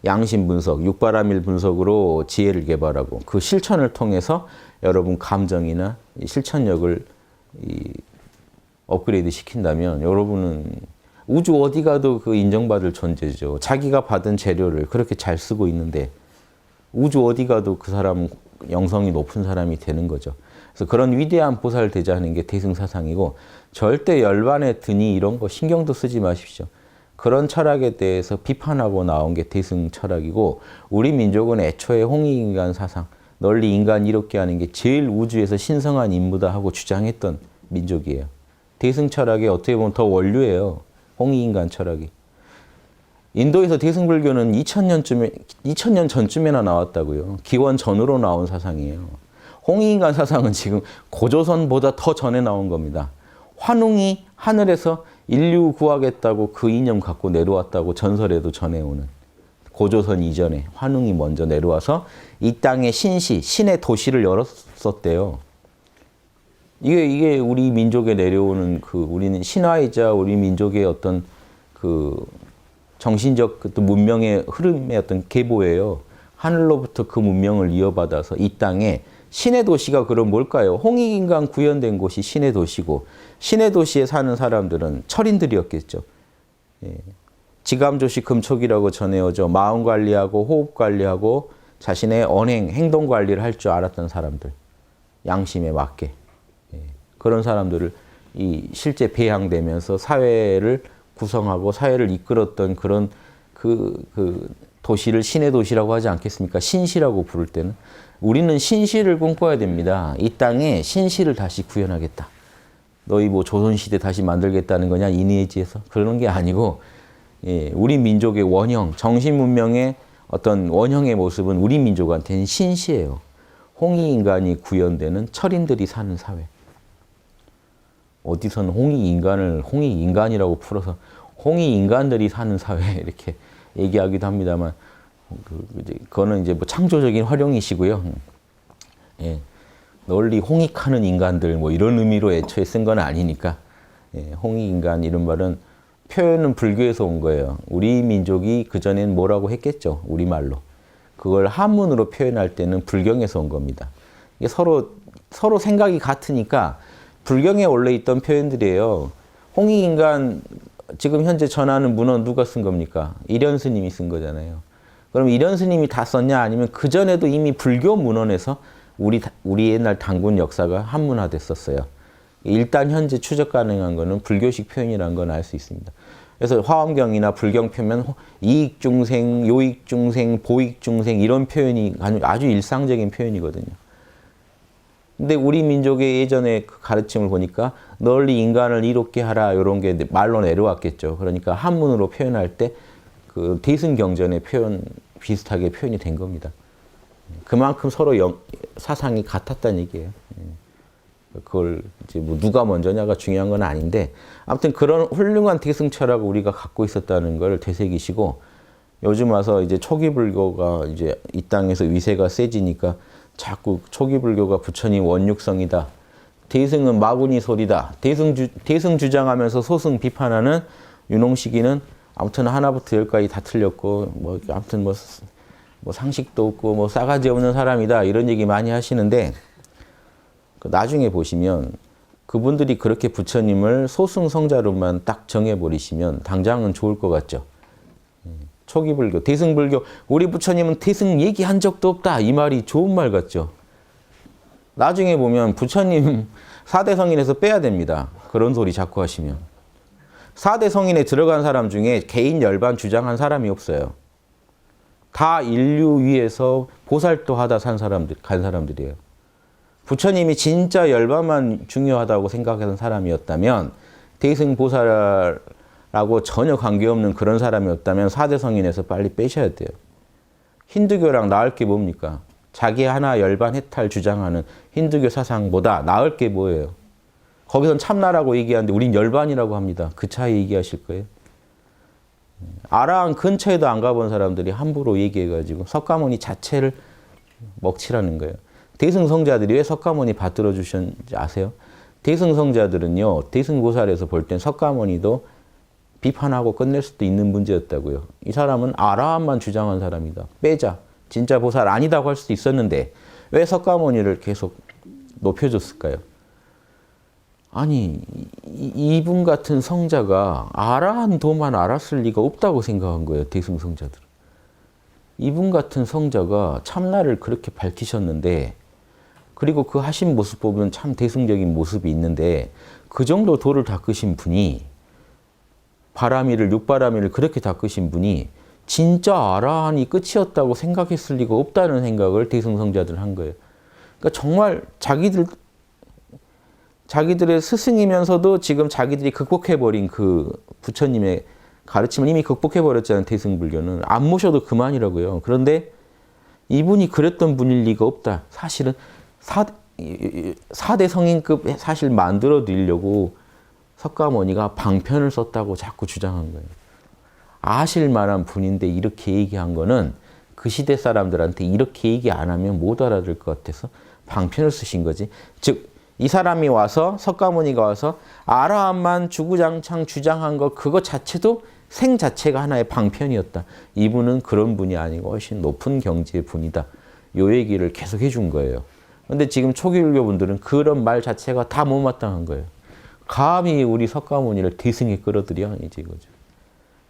양심 분석, 육바라밀 분석으로 지혜를 개발하고 그 실천을 통해서 여러분 감정이나 실천력을 업그레이드 시킨다면 여러분은 우주 어디 가도 그 인정받을 존재죠. 자기가 받은 재료를 그렇게 잘 쓰고 있는데 우주 어디 가도 그 사람은 영성이 높은 사람이 되는 거죠. 그래서 그런 위대한 보살 되자는 게 대승사상이고 절대 열반에 드니 이런 거 신경도 쓰지 마십시오. 그런 철학에 대해서 비판하고 나온 게 대승 철학이고 우리 민족은 애초에 홍익인간 사상, 널리 인간 이롭게 하는 게 제일 우주에서 신성한 임무다 하고 주장했던 민족이에요. 대승 철학이 어떻게 보면 더 원류예요. 홍익인간 철학이. 인도에서 대승불교는 2000년 전쯤에나 나왔다고요. 기원 전으로 나온 사상이에요. 홍익인간 사상은 지금 고조선보다 더 전에 나온 겁니다. 환웅이 하늘에서 인류 구하겠다고 그 이념 갖고 내려왔다고 전설에도 전해오는 고조선 이전에 환웅이 먼저 내려와서 이 땅에 신의 도시를 열었었대요. 이게 우리 민족에 내려오는 우리는 신화이자 우리 민족의 어떤 정신적 문명의 흐름의 어떤 계보예요. 하늘로부터 그 문명을 이어받아서 이 땅에 신의 도시가 그럼 뭘까요? 홍익인간 구현된 곳이 신의 도시고 신의 도시에 사는 사람들은 철인들이었겠죠. 지감조시 금촉이라고 전해오죠. 마음 관리하고 호흡 관리하고 자신의 언행, 행동 관리를 할 줄 알았던 사람들. 양심에 맞게. 그런 사람들을 실제 배양되면서 사회를 구성하고 사회를 이끌었던 그런 도시를 신의 도시라고 하지 않겠습니까? 신시라고 부를 때는. 우리는 신시를 꿈꿔야 됩니다. 이 땅에 신시를 다시 구현하겠다. 너희 뭐 조선시대 다시 만들겠다는 거냐? 이니에지에서. 그러는 게 아니고 우리 민족의 원형, 정신문명의 어떤 원형의 모습은 우리 민족한테는 신시예요. 홍익인간이 구현되는 철인들이 사는 사회. 어디서는 홍익인간을 홍익인간이라고 풀어서 홍익인간들이 사는 사회 이렇게 얘기하기도 합니다만 그거는 이제 뭐 창조적인 활용이시고요. 널리 홍익하는 인간들 뭐 이런 의미로 애초에 쓴 건 아니니까 홍익인간 이런 말은 표현은 불교에서 온 거예요. 우리 민족이 그전엔 뭐라고 했겠죠. 우리말로. 그걸 한문으로 표현할 때는 불경에서 온 겁니다. 이게 서로 생각이 같으니까 불경에 원래 있던 표현들이에요. 홍익인간 지금 현재 전하는 문헌 누가 쓴 겁니까? 이련 스님이 쓴 거잖아요. 그럼 이련 스님이 다 썼냐? 아니면 그전에도 이미 불교 문헌에서 우리 옛날 단군 역사가 한문화됐었어요. 일단 현재 추적 가능한 거는 불교식 표현이라는 건 알 수 있습니다. 그래서 화엄경이나 불경 표면 이익중생, 요익중생, 보익중생 이런 표현이 아주 일상적인 표현이거든요. 근데 우리 민족의 예전에 그 가르침을 보니까 널리 인간을 이롭게 하라 이런 게 말로 내려왔겠죠. 그러니까 한문으로 표현할 때 그 대승경전의 표현 비슷하게 표현이 된 겁니다. 그만큼 서로 사상이 같았다는 얘기예요. 그걸 이제 뭐 누가 먼저냐가 중요한 건 아닌데 아무튼 그런 훌륭한 대승 철학을 우리가 갖고 있었다는 걸 되새기시고 요즘 와서 이제 초기 불교가 이제 이 땅에서 위세가 세지니까 자꾸 초기 불교가 부처님 원육성이다. 대승은 마구니 소리다. 대승 주장하면서 소승 비판하는 윤홍식이는 아무튼 하나부터 열까지 다 틀렸고 뭐 아무튼 뭐 상식도 없고 뭐 싸가지 없는 사람이다. 이런 얘기 많이 하시는데 나중에 보시면 그분들이 그렇게 부처님을 소승성자로만 딱 정해버리시면 당장은 좋을 것 같죠. 초기 불교, 대승 불교, 우리 부처님은 대승 얘기한 적도 없다. 이 말이 좋은 말 같죠. 나중에 보면 부처님 4대 성인에서 빼야 됩니다. 그런 소리 자꾸 하시면. 4대 성인에 들어간 사람 중에 개인 열반 주장한 사람이 없어요. 다 인류 위에서 보살도 하다 간 사람들이에요. 부처님이 진짜 열반만 중요하다고 생각하는 사람이었다면 대승보살하고 전혀 관계없는 그런 사람이었다면 4대 성인에서 빨리 빼셔야 돼요. 힌두교랑 나을 게 뭡니까? 자기 하나 열반 해탈 주장하는 힌두교 사상보다 나을 게 뭐예요? 거기선 참나라고 얘기하는데 우린 열반이라고 합니다. 그 차이 얘기하실 거예요? 아라한 근처에도 안 가본 사람들이 함부로 얘기해가지고 석가모니 자체를 먹칠하는 거예요. 대승성자들이 왜 석가모니 받들어 주셨는지 아세요? 대승성자들은요, 대승보살에서 볼 땐 석가모니도 비판하고 끝낼 수도 있는 문제였다고요. 이 사람은 아라한만 주장한 사람이다. 빼자. 진짜 보살 아니다고 할 수도 있었는데 왜 석가모니를 계속 높여줬을까요? 아니, 이분 같은 성자가 아라한도만 알았을 리가 없다고 생각한 거예요. 대승성자들은. 이분 같은 성자가 참나를 그렇게 밝히셨는데 그리고 그 하신 모습 보면 참 대승적인 모습이 있는데 그 정도 도를 닦으신 분이 육바라밀을 그렇게 닦으신 분이 진짜 아라한이 끝이었다고 생각했을 리가 없다는 생각을 대승성자들 한 거예요. 그러니까 정말 자기들의 스승이면서도 지금 자기들이 극복해버린 그 부처님의 가르침을 이미 극복해버렸잖아요. 대승불교는. 안 모셔도 그만이라고요. 그런데 이분이 그랬던 분일 리가 없다. 사실은 4대 성인급 사실 만들어 드리려고 석가모니가 방편을 썼다고 자꾸 주장한 거예요. 아실 만한 분인데 이렇게 얘기한 거는 그 시대 사람들한테 이렇게 얘기 안 하면 못 알아들 것 같아서 방편을 쓰신 거지. 즉, 이 사람이 와서 석가모니가 와서 아라한만 주구장창 주장한 거 그거 자체도 생 자체가 하나의 방편이었다. 이분은 그런 분이 아니고 훨씬 높은 경지의 분이다. 요 얘기를 계속 해준 거예요. 그런데 지금 초기불교 분들은 그런 말 자체가 다 못마땅한 거예요. 감히 우리 석가모니를 대승에 끌어들여 이제 이거죠.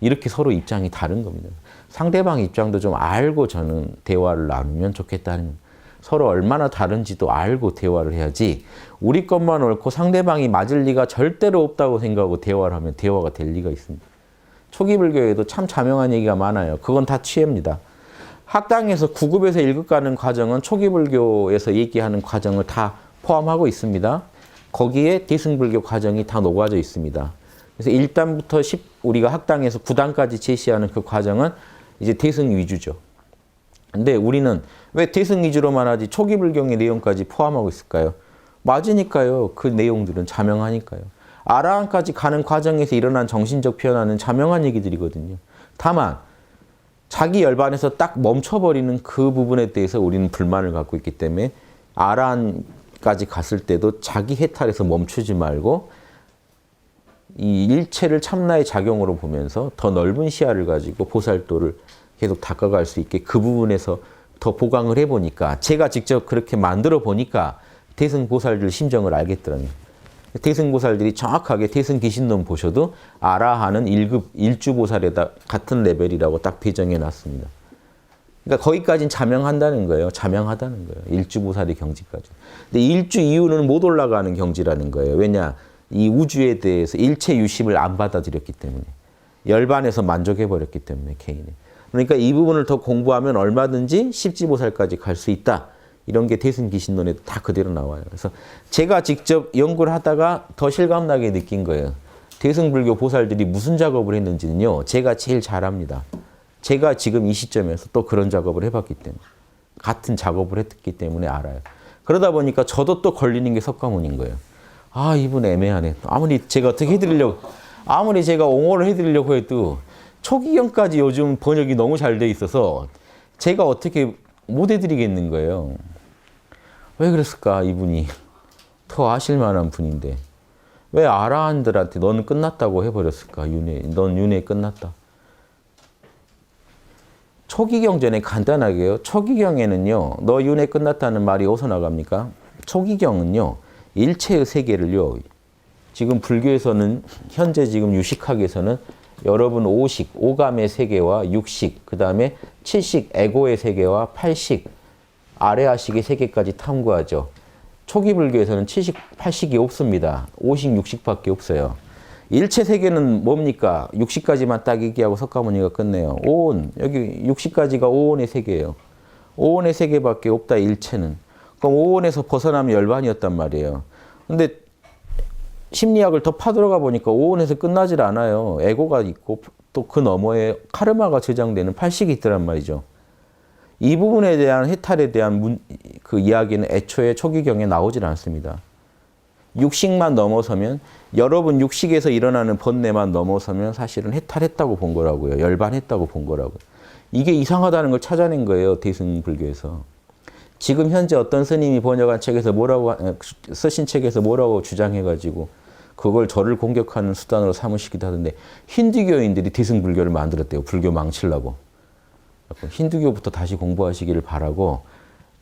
이렇게 서로 입장이 다른 겁니다. 상대방 입장도 좀 알고 저는 대화를 나누면 좋겠다는 겁니다. 서로 얼마나 다른지도 알고 대화를 해야지 우리 것만 옳고 상대방이 맞을 리가 절대로 없다고 생각하고 대화를 하면 대화가 될 리가 있습니다. 초기 불교에도 참 자명한 얘기가 많아요. 그건 다 취해입니다. 학당에서 9급에서 1급 가는 과정은 초기 불교에서 얘기하는 과정을 다 포함하고 있습니다. 거기에 대승불교 과정이 다 녹아져 있습니다. 그래서 1단부터 우리가 학당에서 9단까지 제시하는 그 과정은 이제 대승 위주죠. 근데 우리는 왜 대승 위주로만 하지 초기 불경의 내용까지 포함하고 있을까요? 맞으니까요. 그 내용들은 자명하니까요. 아라한까지 가는 과정에서 일어난 정신적 변화는 자명한 얘기들이거든요. 다만 자기 열반에서 딱 멈춰버리는 그 부분에 대해서 우리는 불만을 갖고 있기 때문에 아라한까지 갔을 때도 자기 해탈에서 멈추지 말고 이 일체를 참나의 작용으로 보면서 더 넓은 시야를 가지고 보살도를 계속 닦아갈 수 있게 그 부분에서 더 보강을 해보니까 제가 직접 그렇게 만들어 보니까 대승보살들 심정을 알겠더라고요. 대승보살들이 정확하게 대승귀신론 보셔도 아라한은 1급 일주보살에다 같은 레벨이라고 딱 배정해 놨습니다. 그러니까 거기까지는 자명한다는 거예요. 자명하다는 거예요. 일주보살의 경지까지. 근데 일주 이후는 못 올라가는 경지라는 거예요. 왜냐? 이 우주에 대해서 일체 유심을 안 받아들였기 때문에. 열반에서 만족해버렸기 때문에 개인이. 그러니까 이 부분을 더 공부하면 얼마든지 십지보살까지 갈 수 있다. 이런 게 대승귀신론에도 다 그대로 나와요. 그래서 제가 직접 연구를 하다가 더 실감나게 느낀 거예요. 대승불교 보살들이 무슨 작업을 했는지는요. 제가 제일 잘 압니다. 제가 지금 이 시점에서 또 그런 작업을 해봤기 때문에. 같은 작업을 했기 때문에 알아요. 그러다 보니까 저도 또 걸리는 게 석가모니인 거예요. 아, 이분 애매하네. 아무리 제가 어떻게 아무리 제가 옹호를 해드리려고 해도 초기경까지 요즘 번역이 너무 잘 돼 있어서 제가 어떻게 못 해드리겠는 거예요. 왜 그랬을까 이분이. 더 아실 만한 분인데. 왜 아라한들한테 너는 끝났다고 해버렸을까? 넌 윤회 끝났다. 초기경전에 간단하게요. 초기경에는요. 너 윤회 끝났다는 말이 어디서 나갑니까? 초기경은요. 일체의 세계를요. 지금 불교에서는 현재 지금 유식학에서는 여러분 오식, 오감의 세계와 육식, 그 다음에 칠식, 에고의 세계와 팔식, 아레아식의 세계까지 탐구하죠. 초기 불교에서는 칠식, 팔식이 없습니다. 오식, 육식밖에 없어요. 일체 세계는 뭡니까? 육식까지만 딱 얘기하고 석가모니가 끝내요. 오온, 여기 육식까지가 오온의 세계예요. 오온의 세계밖에 없다, 일체는. 그럼 오온에서 벗어나면 열반이었단 말이에요. 근데 심리학을 더 파들어가 보니까 오온에서 끝나질 않아요. 에고가 있고 또 그 너머에 카르마가 저장되는 팔식이 있더란 말이죠. 이 부분에 대한 해탈에 대한 그 이야기는 애초에 초기경에 나오질 않습니다. 육식만 넘어서면 여러분 육식에서 일어나는 번뇌만 넘어서면 사실은 해탈했다고 본 거라고요. 열반했다고 본 거라고요. 이게 이상하다는 걸 찾아낸 거예요. 대승불교에서. 지금 현재 어떤 스님이 번역한 책에서 쓰신 책에서 뭐라고 주장해가지고 그걸 저를 공격하는 수단으로 삼으시기도 하던데 힌두교인들이 대승불교를 만들었대요. 불교 망치려고. 힌두교부터 다시 공부하시기를 바라고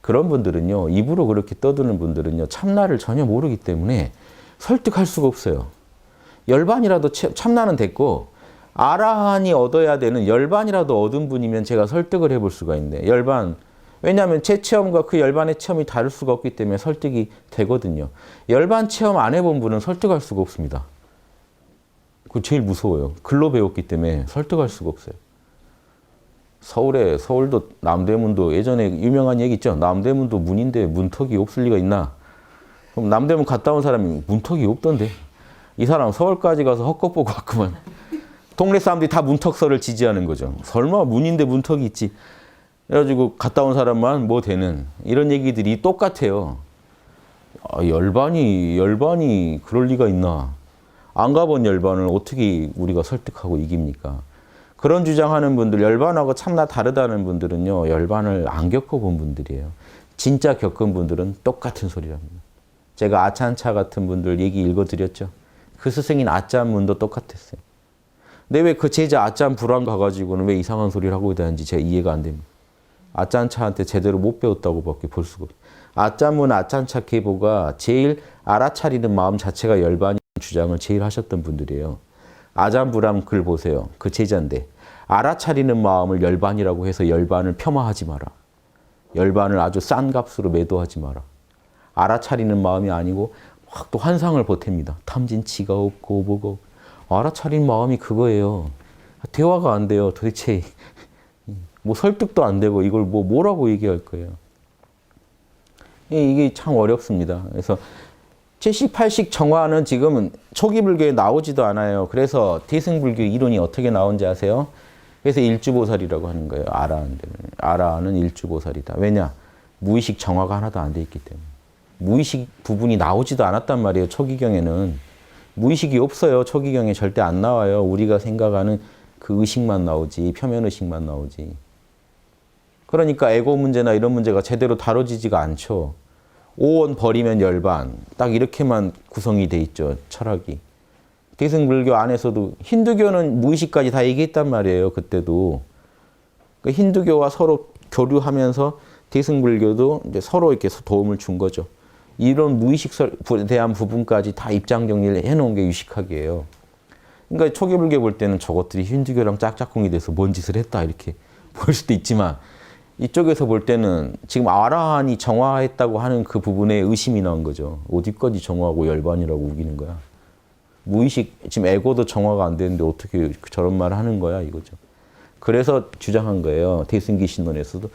그런 분들은요. 입으로 그렇게 떠드는 분들은요. 참나를 전혀 모르기 때문에 설득할 수가 없어요. 열반이라도 참나는 됐고 아라한이 얻어야 되는 열반이라도 얻은 분이면 제가 설득을 해볼 수가 있는데 열반 왜냐하면 제 체험과 그 열반의 체험이 다를 수가 없기 때문에 설득이 되거든요. 열반 체험 안 해본 분은 설득할 수가 없습니다. 그거 제일 무서워요. 글로 배웠기 때문에 설득할 수가 없어요. 서울도 남대문도 예전에 유명한 얘기 있죠. 남대문도 문인데 문턱이 없을 리가 있나? 그럼 남대문 갔다 온 사람이 문턱이 없던데. 이 사람 서울까지 가서 헛것 보고 왔구만. 동네 사람들이 다 문턱설을 지지하는 거죠. 설마 문인데 문턱이 있지. 그래가지고 갔다 온 사람만 뭐 되는 이런 얘기들이 똑같아요. 열반이 그럴 리가 있나. 안 가본 열반을 어떻게 우리가 설득하고 이깁니까? 그런 주장하는 분들, 열반하고 참나 다르다는 분들은요. 열반을 안 겪어본 분들이에요. 진짜 겪은 분들은 똑같은 소리랍니다. 제가 아찬차 같은 분들 얘기 읽어드렸죠. 그 스승인 아짠문도 똑같았어요. 근데 왜 그 제자 아짠 불안 가가지고는 왜 이상한 소리를 하고 있다는지 제가 이해가 안 됩니다. 아짠차한테 제대로 못 배웠다고 밖에 볼 수가 없어요. 아짠문 아짠차 계보가 제일 알아차리는 마음 자체가 열반이라는 주장을 제일 하셨던 분들이에요. 아잔부람 글 보세요. 그 제자인데 알아차리는 마음을 열반이라고 해서 열반을 폄하하지 마라. 열반을 아주 싼 값으로 매도하지 마라. 알아차리는 마음이 아니고 확 또 환상을 보탭니다. 탐진치가 없고 뭐가 없고. 알아차린 마음이 그거예요. 대화가 안 돼요. 도대체 뭐 설득도 안 되고 이걸 뭐라고 얘기할 거예요. 이게 참 어렵습니다. 그래서 70, 80 정화는 지금은 초기 불교에 나오지도 않아요. 그래서 대승불교 이론이 어떻게 나온지 아세요? 그래서 일주보살이라고 하는 거예요. 아라한은 일주보살이다. 왜냐? 무의식 정화가 하나도 안 돼 있기 때문에. 무의식 부분이 나오지도 않았단 말이에요. 초기경에는. 무의식이 없어요. 초기경에 절대 안 나와요. 우리가 생각하는 그 의식만 나오지. 표면의식만 나오지. 그러니까 에고 문제나 이런 문제가 제대로 다뤄지지가 않죠. 오원 버리면 열반. 딱 이렇게만 구성이 돼 있죠. 철학이. 대승불교 안에서도 힌두교는 무의식까지 다 얘기했단 말이에요. 그때도. 그 힌두교와 서로 교류하면서 대승불교도 이제 서로 이렇게 도움을 준 거죠. 이런 무의식에 대한 부분까지 다 입장 정리를 해놓은 게 유식학이에요. 그러니까 초기불교 볼 때는 저것들이 힌두교랑 짝짝꿍이 돼서 뭔 짓을 했다 이렇게 볼 수도 있지만 이쪽에서 볼 때는 지금 아라한이 정화했다고 하는 그 부분에 의심이 나온 거죠. 어디까지 정화하고 열반이라고 우기는 거야. 무의식, 지금 에고도 정화가 안 되는데 어떻게 저런 말을 하는 거야 이거죠. 그래서 주장한 거예요. 대승기신론에서도.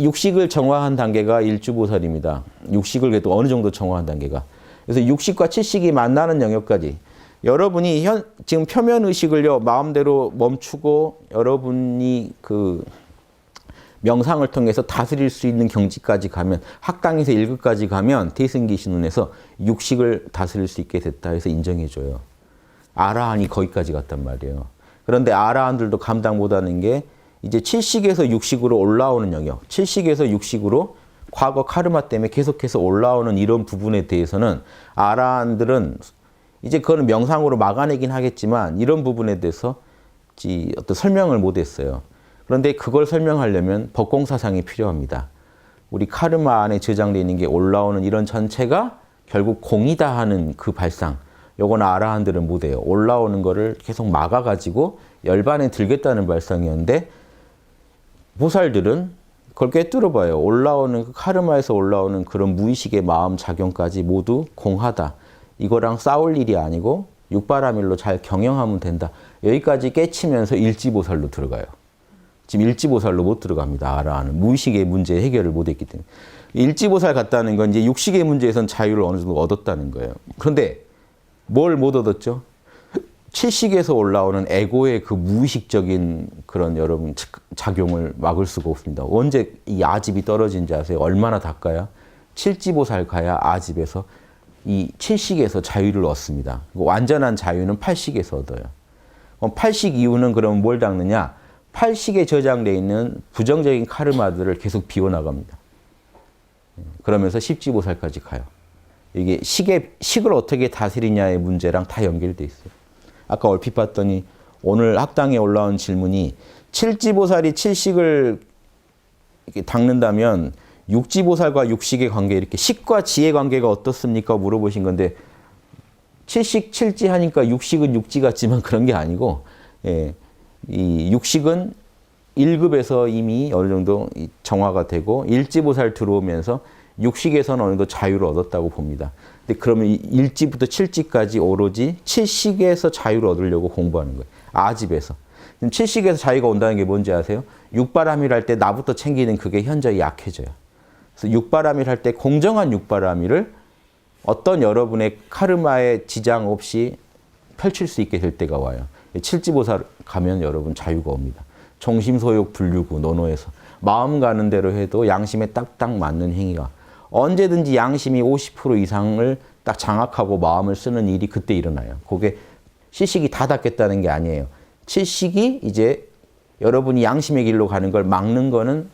육식을 정화한 단계가 일주보살입니다. 육식을 그래도 어느 정도 정화한 단계가. 그래서 육식과 칠식이 만나는 영역까지. 여러분이 지금 표면의식을요, 마음대로 멈추고 여러분이 그 명상을 통해서 다스릴 수 있는 경지까지 가면, 학당에서 1급까지 가면 대승기신론에서 육식을 다스릴 수 있게 됐다 해서 인정해줘요. 아라한이 거기까지 갔단 말이에요. 그런데 아라한들도 감당 못하는 게 이제 칠식에서 육식으로 올라오는 영역, 칠식에서 육식으로 과거 카르마 때문에 계속해서 올라오는 이런 부분에 대해서는 아라한들은 이제 그거는 명상으로 막아내긴 하겠지만 이런 부분에 대해서 어떤 설명을 못했어요. 그런데 그걸 설명하려면 법공사상이 필요합니다. 우리 카르마 안에 저장되어 있는 게 올라오는 이런 전체가 결국 공이다 하는 그 발상. 요건 아라한들은 못해요. 올라오는 거를 계속 막아가지고 열반에 들겠다는 발상이었는데 보살들은 그걸 꿰뚫어 봐요. 올라오는 그 카르마에서 올라오는 그런 무의식의 마음 작용까지 모두 공하다. 이거랑 싸울 일이 아니고 육바라밀로 잘 경영하면 된다. 여기까지 깨치면서 일지보살로 들어가요. 지금 일지보살로 못 들어갑니다. 아라한은 무의식의 문제 해결을 못했기 때문에. 일지보살 같다는 건 이제 육식의 문제에선 자유를 어느 정도 얻었다는 거예요. 그런데 뭘 못 얻었죠? 칠식에서 올라오는 에고의 그 무의식적인 그런 여러분 작용을 막을 수가 없습니다. 언제 이 아집이 떨어진지 아세요? 얼마나 닦아야? 칠지보살 가야 아집에서 이 칠식에서 자유를 얻습니다. 완전한 자유는 팔식에서 얻어요. 팔식 이후는 그럼 뭘 닦느냐? 팔식에 저장되어 있는 부정적인 카르마들을 계속 비워나갑니다. 그러면서 십지보살까지 가요. 이게 식을 어떻게 다스리냐의 문제랑 다 연결돼 있어요. 아까 얼핏 봤더니 오늘 학당에 올라온 질문이 칠지보살이 칠식을 이렇게 닦는다면 육지보살과 육식의 관계, 이렇게 식과 지의 관계가 어떻습니까? 물어보신 건데 칠식, 칠지 하니까 육식은 육지 같지만 그런 게 아니고 이 육식은 1급에서 이미 어느 정도 정화가 되고 일지보살 들어오면서 육식에서는 어느 정도 자유를 얻었다고 봅니다. 근데 그러면 1지부터 7지까지 오로지 칠식에서 자유를 얻으려고 공부하는 거예요. 아집에서. 칠식에서 자유가 온다는 게 뭔지 아세요? 육바라밀 할 때 나부터 챙기는 그게 현저히 약해져요. 그래서 육바라밀 할 때 공정한 육바라밀을 어떤 여러분의 카르마에 지장 없이 펼칠 수 있게 될 때가 와요. 칠지보살 가면 여러분 자유가 옵니다. 종심소욕 불유구 노노에서 마음 가는 대로 해도 양심에 딱딱 맞는 행위가 언제든지 양심이 50% 이상을 딱 장악하고 마음을 쓰는 일이 그때 일어나요. 그게 칠식이 다 닦겠다는 게 아니에요. 칠식이 이제 여러분이 양심의 길로 가는 걸 막는 거는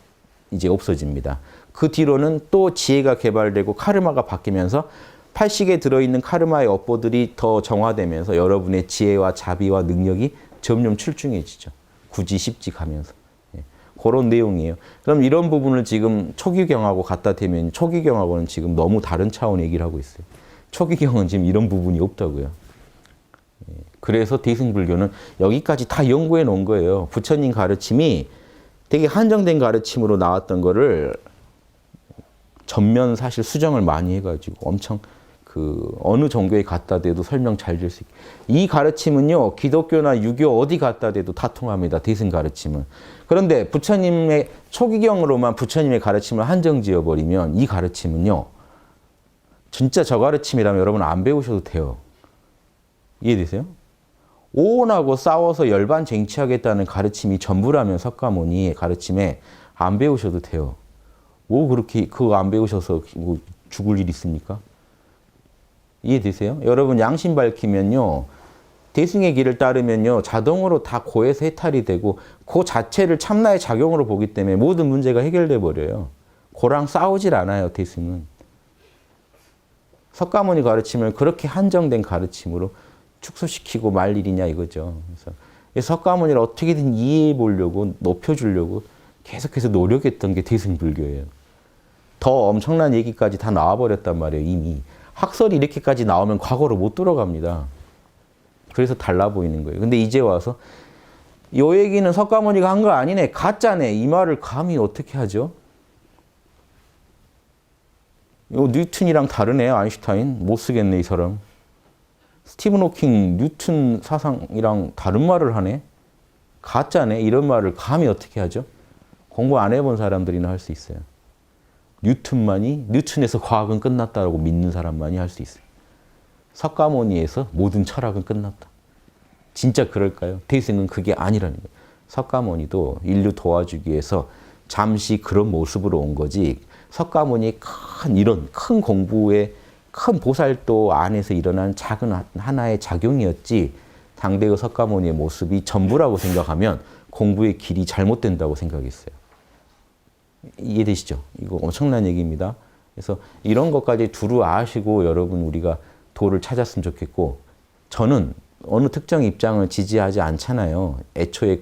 이제 없어집니다. 그 뒤로는 또 지혜가 개발되고 카르마가 바뀌면서 팔식에 들어있는 카르마의 업보들이 더 정화되면서 여러분의 지혜와 자비와 능력이 점점 출중해지죠. 구지, 십지 가면서. 그런 내용이에요. 그럼 이런 부분을 지금 초기경하고 갖다 대면 초기경하고는 지금 너무 다른 차원의 얘기를 하고 있어요. 초기경은 지금 이런 부분이 없다고요. 그래서 대승불교는 여기까지 다 연구해 놓은 거예요. 부처님 가르침이 되게 한정된 가르침으로 나왔던 거를 전면 사실 수정을 많이 해가지고 엄청 어느 종교에 갖다 대도 설명 잘 될 수 있게. 이 가르침은요, 기독교나 유교 어디 갖다 대도 다 통합니다. 대승 가르침은. 그런데 부처님의 초기경으로만 부처님의 가르침을 한정 지어버리면 이 가르침은요, 진짜 저 가르침이라면 여러분 안 배우셔도 돼요. 이해되세요? 오온하고 싸워서 열반 쟁취하겠다는 가르침이 전부라면 석가모니 가르침에 안 배우셔도 돼요. 뭐 그렇게 그거 안 배우셔서 뭐 죽을 일 있습니까? 이해되세요? 여러분 양심 밝히면요. 대승의 길을 따르면요. 자동으로 다 고에서 해탈이 되고 그 자체를 참나의 작용으로 보기 때문에 모든 문제가 해결돼 버려요. 고랑 싸우질 않아요. 대승은. 석가모니 가르침을 그렇게 한정된 가르침으로 축소시키고 말 일이냐 이거죠. 그래서 석가모니를 어떻게든 이해해 보려고 높여주려고 계속해서 노력했던 게 대승불교예요. 더 엄청난 얘기까지 다 나와버렸단 말이에요. 이미. 학설이 이렇게까지 나오면 과거로 못 돌아갑니다. 그래서 달라 보이는 거예요. 근데 이제 와서 요 얘기는 석가모니가 한 거 아니네. 가짜네. 이 말을 감히 어떻게 하죠? 요 뉴턴이랑 다르네. 아인슈타인. 못 쓰겠네 이 사람. 스티븐 호킹 뉴턴 사상이랑 다른 말을 하네. 가짜네. 이런 말을 감히 어떻게 하죠? 공부 안 해본 사람들이나 할 수 있어요. 뉴턴에서 과학은 끝났다고 믿는 사람만이 할 수 있어요. 석가모니에서 모든 철학은 끝났다. 진짜 그럴까요? 대승은 그게 아니라는 거예요. 석가모니도 인류 도와주기 위해서 잠시 그런 모습으로 온 거지. 석가모니의 이런 큰 공부의 큰 보살도 안에서 일어난 작은 하나의 작용이었지. 당대의 석가모니의 모습이 전부라고 생각하면 공부의 길이 잘못된다고 생각했어요. 이해되시죠? 이거 엄청난 얘기입니다. 그래서 이런 것까지 두루 아시고 여러분 우리가 도를 찾았으면 좋겠고, 저는 어느 특정 입장을 지지하지 않잖아요. 애초에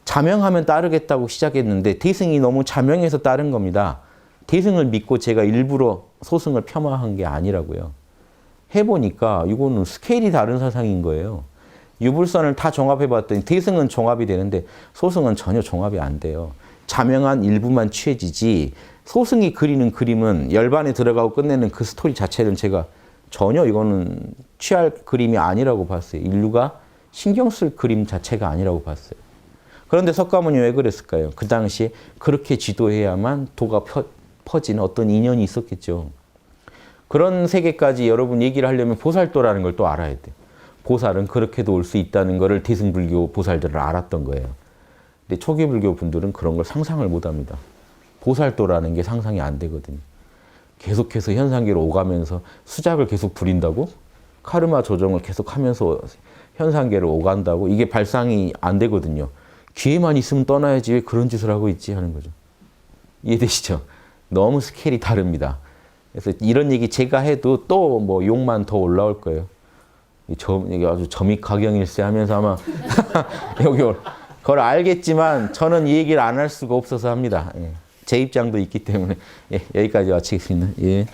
자명하면 따르겠다고 시작했는데 대승이 너무 자명해서 따른 겁니다. 대승을 믿고 제가 일부러 소승을 폄하한 게 아니라고요. 해보니까 이거는 스케일이 다른 사상인 거예요. 유불선을 다 종합해봤더니 대승은 종합이 되는데 소승은 전혀 종합이 안 돼요. 자명한 일부만 취해지지 소승이 그리는 그림은 열반에 들어가고 끝내는 그 스토리 자체는 제가 전혀 이거는 취할 그림이 아니라고 봤어요. 인류가 신경 쓸 그림 자체가 아니라고 봤어요. 그런데 석가모니 왜 그랬을까요? 그 당시에 그렇게 지도해야만 도가 퍼지는 어떤 인연이 있었겠죠. 그런 세계까지 여러분 얘기를 하려면 보살도라는 걸 또 알아야 돼요. 보살은 그렇게도 올 수 있다는 것을 대승불교 보살들을 알았던 거예요. 근데 초기 불교 분들은 그런 걸 상상을 못 합니다. 보살도라는 게 상상이 안 되거든요. 계속해서 현상계로 오가면서 수작을 계속 부린다고? 카르마 조정을 계속 하면서 현상계로 오간다고? 이게 발상이 안 되거든요. 기회만 있으면 떠나야지 왜 그런 짓을 하고 있지 하는 거죠. 이해되시죠? 너무 스케일이 다릅니다. 그래서 이런 얘기 제가 해도 또 뭐 욕만 더 올라올 거예요. 이게 아주 점입가경일세 하면서 아마 여기 그걸 알겠지만 저는 이 얘기를 안 할 수가 없어서 합니다. 예. 제 입장도 있기 때문에 예, 여기까지 마치겠습니다. 예.